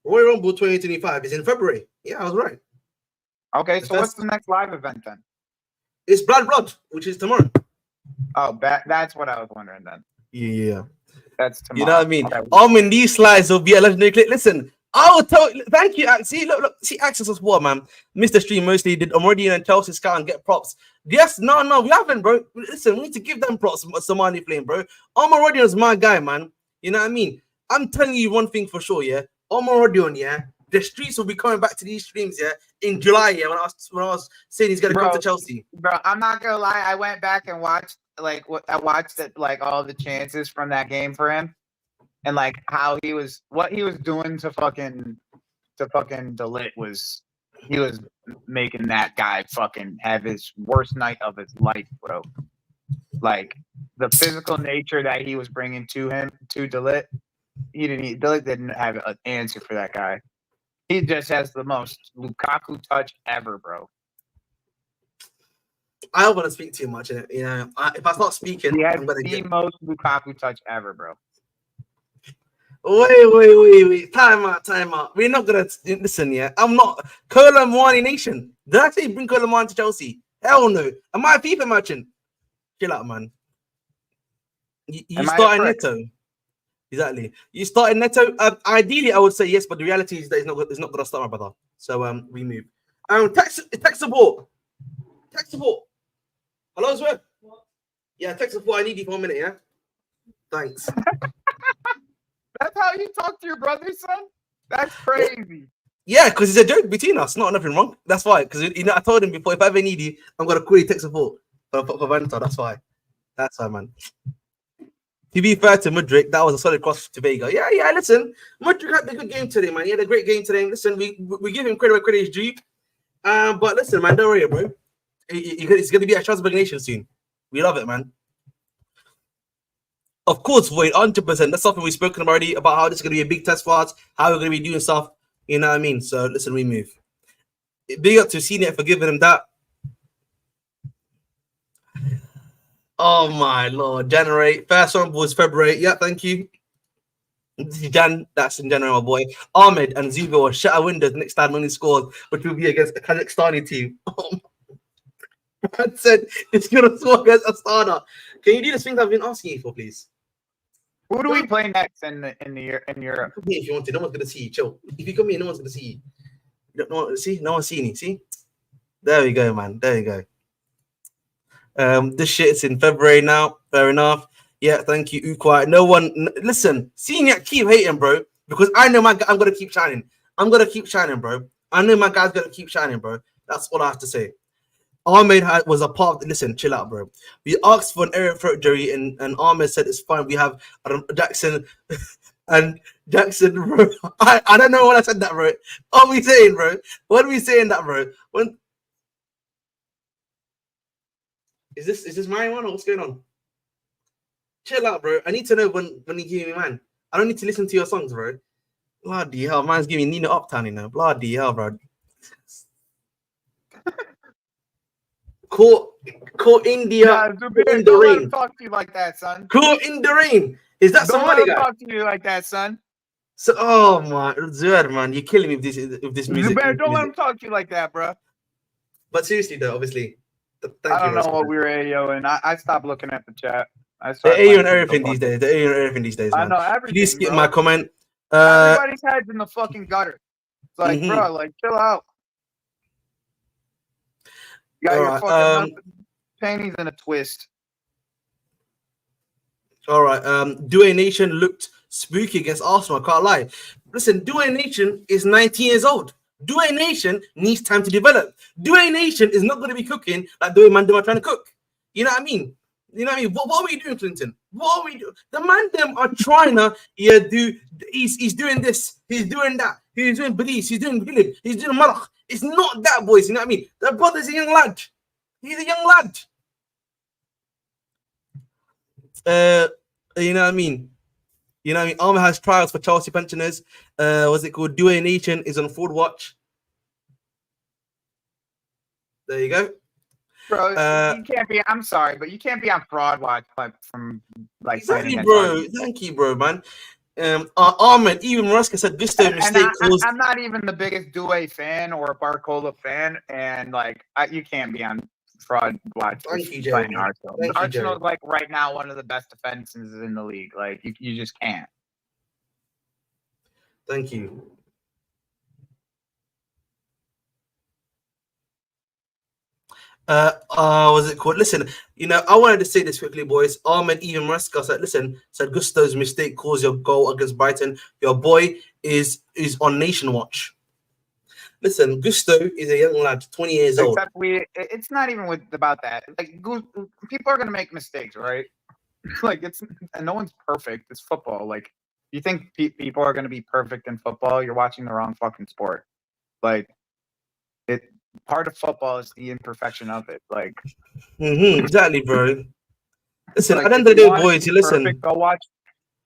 Royal Rumble 2025 is in February. Yeah, I was right. Okay, so what's the next live event then? It's Blood, which is tomorrow. Oh, that's what I was wondering then. Yeah. That's tomorrow. You know what I mean? In these slides will be a legendary clip. Listen, I will tell you. Thank you. See, look. See, Access as well, man. Mr. Stream mostly did Meridian and Chelsea Scout and get props. Yes, no, we haven't, bro. Listen, we need to give them props. Somali Flame, bro. Meridian is my guy, man. You know what I mean? I'm telling you one thing for sure, yeah. Meridian, yeah. The streets will be coming back to these streams, yeah, in July, yeah. When I was saying he's gonna come to Chelsea, bro. I'm not gonna lie. I went back and watched all the chances from that game for him, and like what he was doing to fucking Delit was he was making that guy fucking have his worst night of his life, bro. Like the physical nature that he was bringing to Delit, Delit didn't have an answer for that guy. He just has the most Lukaku touch ever, bro. I don't want to speak too much in it. You know, if I start speaking, he has the most Lukaku touch ever, bro. Wait. Time out. We're not gonna listen, yeah. I'm not Colomani Nation. Did I say bring Colomani to Chelsea? Hell no. Am I a FIFA merchant? Chill out, man. You started Neto. Exactly. You started Neto. Ideally, I would say yes, but the reality is that it's not gonna start, my brother. So we move. Text support. Hello, Swear. Yeah, text support. I need you for a minute, yeah. Thanks. That's how you talk to your brother, son? That's crazy. Yeah, because it's a joke between us. Not nothing wrong. That's why. Because I told him before, if I ever need you, I'm gonna call you tech support for Vanta. That's why. That's why, man. To be fair to Madueke, that was a solid cross to Vega. Yeah. Listen, Madueke had a good game today, man. He had a great game today. Listen, we give him credit where credit is due. But listen, man, don't worry, bro. It's gonna be a Strasbourg Nation soon. We love it, man. Of course, Void, 100%. That's something we've spoken already about how this is gonna be a big test for us, how we're gonna be doing stuff. You know what I mean? So listen, we move. Big up to CNET for giving him that. Oh my lord, January. First one was February. Yeah, thank you. Jan, that's in January, my boy. Ahmed and Zubo will shatter windows next time when he scores, which will be against a Kazakhstani team. Oh my. I said it's gonna score against Astana. Can you do the things I've been asking you for, please? Who do we play next in Europe? Come here if you want to. No one's gonna see you. Chill. If you come here, no one's gonna see you. No one's seeing you. See? There we go, man. There you go. This shit's in February now. Fair enough. Yeah, thank you, Ukwai. No one listen, seeing you keep hating, bro. Because I know I'm gonna keep shining. I'm gonna keep shining, bro. I know my guy's gonna keep shining, bro. That's all I have to say. Ahmed was a part of listen, chill out, bro. We asked for an area throat jury, and Ahmed said it's fine. We have Jackson and Jackson, bro. I don't know when I said that, bro. What are we saying, bro? What are we saying that, bro? When is this my one or what's going on? Chill out, bro. I need to know when you give me man. I don't need to listen to your songs, bro. Bloody hell, man's giving Nina Uptown, you know. Bloody hell, bro. Caught India in the rain. Talk to you like that, son. Caught in the rain. Is that somebody? Don't talk to you like that, son. So, oh my, Zuer, man, you're killing me with this music. Don't let him talk to you like that, bro. But seriously, though, obviously, I don't know what we were AOing. I stopped looking at the chat. They're AO and everything these days. They're AO and everything these days. Man. I know everything. Please skip my comment. Everybody's head's in the fucking gutter. It's like, bro, like, chill out. You got your fucking panties in a twist. All right. Due Nation looked spooky against Arsenal. I can't lie. Listen, Due Nation is 19 years old. Due Nation needs time to develop. Due Nation is not going to be cooking like Due Man are trying to cook. You know what I mean? You know what I mean? What are we doing, Clinton? What are we doing? The man them are trying to do. He's doing this. He's doing that. He's doing Belize. He's doing Gilib. He's doing Malach. It's not that, boys. You know what I mean? The brother's a young lad. He's a young lad. You know what I mean? You know what I mean? Armour has trials for Chelsea pensioners. What's it called? Due Nation is on fraud watch. There you go. Bro, you can't be. I'm sorry, but you can't be on fraud watch from like. Exactly, bro. Thank you, bro, man. Ahmed, even Maruska said this mistake. I'm not even the biggest Due fan or Barcola fan, and like you can't be on fraud watch. Thank you, Joe. Arsenal's like right now one of the best defenses in the league. Like you just can't. Thank you. Was it called? Listen, you know, I wanted to say this quickly, boys. Ahmed, even Maresca said Gusto's mistake caused your goal against Brighton. Your boy is on Nation Watch. Listen, Gusto is a young lad, 20 years old. It's not even about that. Like people are gonna make mistakes, right? Like and no one's perfect. It's football. Like you think people are gonna be perfect in football? You're watching the wrong fucking sport. Like part of football is the imperfection of it. Like exactly, bro. Listen, at the end of the day, boys, you listen. Perfect, go watch.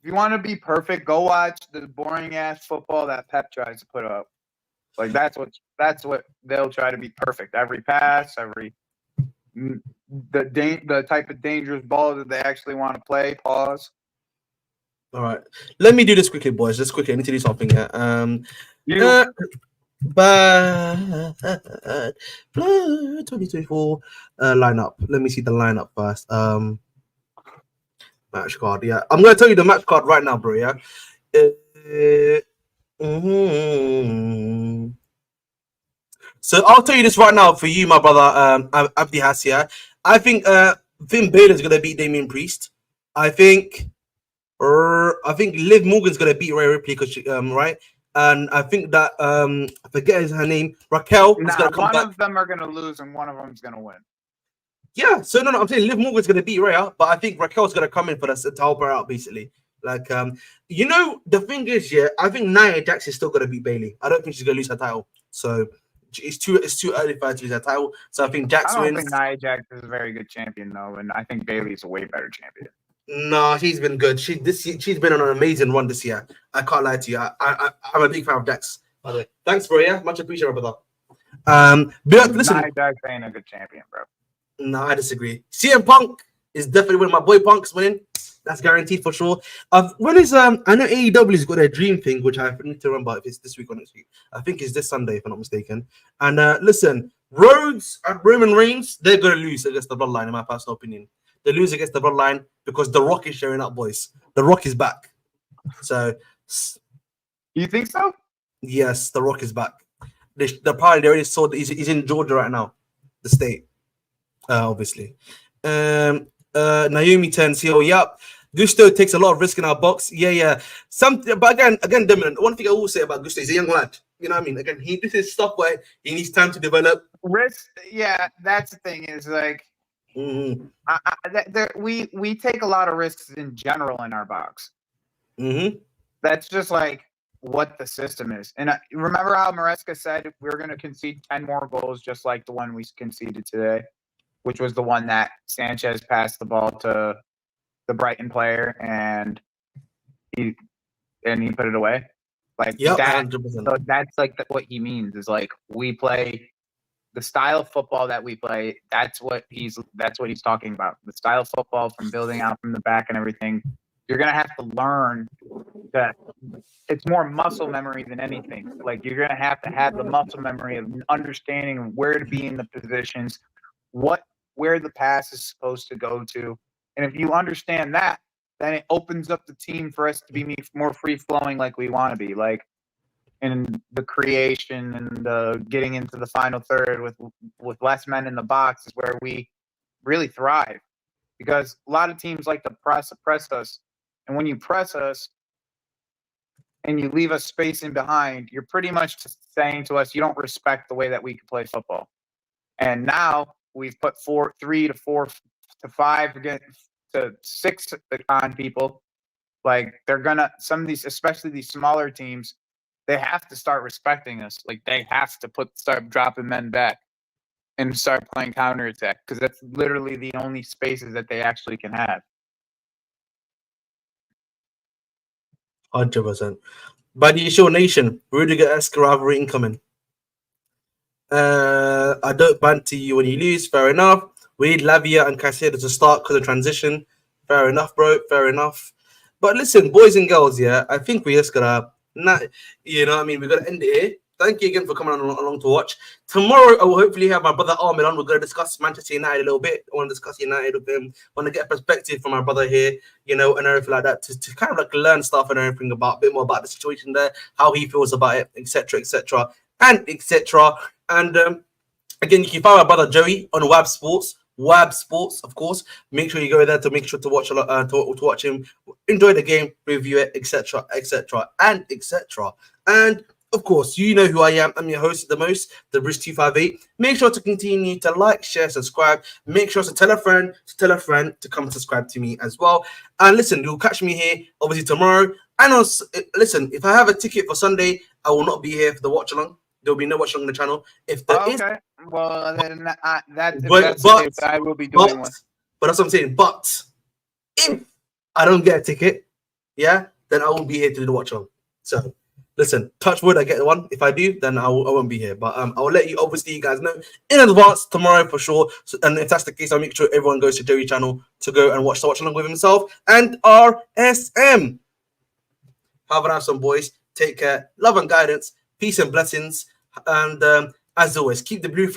If you want to be perfect, go watch the boring ass football that Pep tries to put up. Like that's what they'll try to be perfect. Every pass, the type of dangerous ball that they actually want to play. Pause. All right, let me do this quickly, boys. Just quickly, I need to do something here. But 2024 lineup. Let me see the lineup first. Match card. Yeah, I'm gonna tell you the match card right now, bro. Yeah. So I'll tell you this right now for you, my brother, Abdi Hassia. I think Finn Balor's gonna beat Damien Priest. I think I think Liv Morgan's gonna beat Rhea Ripley because right, and I think that I forget her name. Raquel is gonna come one back. of them are gonna lose and one of them's gonna win. Yeah, so no, I'm saying Liv Morgan's gonna beat Rhea, but I think Raquel's gonna come in for this to help her out, basically. Like, you know, the thing is, yeah, I think Nia Jax is still gonna beat Bailey. I don't think she's gonna lose her title. So it's too early for her to lose her title. So I think Jax I don't wins. think Nia Jax is a very good champion though, and I think Bailey's a way better champion. No, she's been good. She's been on an amazing run this year. I can't lie to you. I'm a big fan of Jax. By the way, thanks, bro. Yeah, much appreciated, brother. But listen, Nia Jax ain't a good champion, bro. No, I disagree. CM Punk is definitely winning. My boy Punk's winning. That's guaranteed for sure. When is I know AEW's got their dream thing, which I need to remember if it's this week or next week. I think it's this Sunday, if I'm not mistaken. And listen, Rhodes and Roman Reigns, they're gonna lose against the Bloodline, in my personal opinion. They lose against the Bloodline because The Rock is showing up, boys. The Rock is back. So, you think so? Yes, The Rock is back. They already saw that he's in Georgia right now, the state. Obviously. Naomi turns heel. Yep. Gusto takes a lot of risk in our box. Yeah. But again, Damien, one thing I will say about Gusto, he's a young lad. You know what I mean? Again, he did his stuff where he needs time to develop. Risk, yeah, that's the thing, is like we take a lot of risks in general in our box. That's just like what the system is. And remember how Maresca said we're going to concede 10 more goals just like the one we conceded today, which was the one that Sanchez passed the ball to the Brighton player and he put it away. Like, yep, that, 100%. so that's like what he means is like we play the style of football that we play. That's what he's talking about. The style of football, from building out from the back and everything. You're gonna have to learn that it's more muscle memory than anything. Like, you're gonna have to have the muscle memory of understanding where to be in the positions, where the pass is supposed to go to, and if you understand that, then it opens up the team for us to be more free flowing, like we want to be. Like, in the creation and the getting into the final third with less men in the box is where we really thrive, because a lot of teams like to press us, and when you press us and you leave us space in behind, you're pretty much saying to us you don't respect the way that we can play football. And now we've put 3 to 4 to 5 to 6 on people. Like, they're gonna, some of these, especially these smaller teams, they have to start respecting us. Like, they have to start dropping men back and start playing counterattack, because that's literally the only spaces that they actually can have. 100%. By the Show Nation, Rudiger-esque rivalry incoming. I don't banter you when you lose. Fair enough. We need Lavia and Caicedo to start because of transition. Fair enough, bro. Fair enough. But listen, boys and girls, yeah, I think we're just gonna, you know what I mean? We're gonna end it here. Thank you again for coming along to watch. Tomorrow, I will hopefully have my brother Armin on. We're going to discuss Manchester United a little bit. I want to discuss United with him. I want to get a perspective from my brother here, you know, and everything like that, to kind of like learn stuff and everything about, a bit more about the situation there, how he feels about it, etc., etc., and etc. And again, you can find my brother Joey on Wab Sports, of course. Make sure you go there to make sure to watch to watch him, enjoy the game, review it, etc., etc., and etc. And of course, you know who I am. I'm your host, the Bruce 258. Make sure to continue to like, share, subscribe. Make sure to tell a friend to come subscribe to me as well. And listen, you'll catch me here obviously tomorrow. And also, listen, if I have a ticket for Sunday, I will not be here for the watch along. There will be no watch along on the channel. If there is, well, then that's the case, I will be doing one. But that's what I'm saying. But if I don't get a ticket, yeah, then I won't be here to do the watch along. So listen, touch wood, I get the one. If I do, then I won't be here. But I will let you, obviously, you guys know in advance tomorrow for sure. So, and if that's the case, I'll make sure everyone goes to Joey's channel to go and watch the watch along with himself and RSM. Have a nice one, boys. Take care. Love and guidance. Peace and blessings. And as always, keep the blue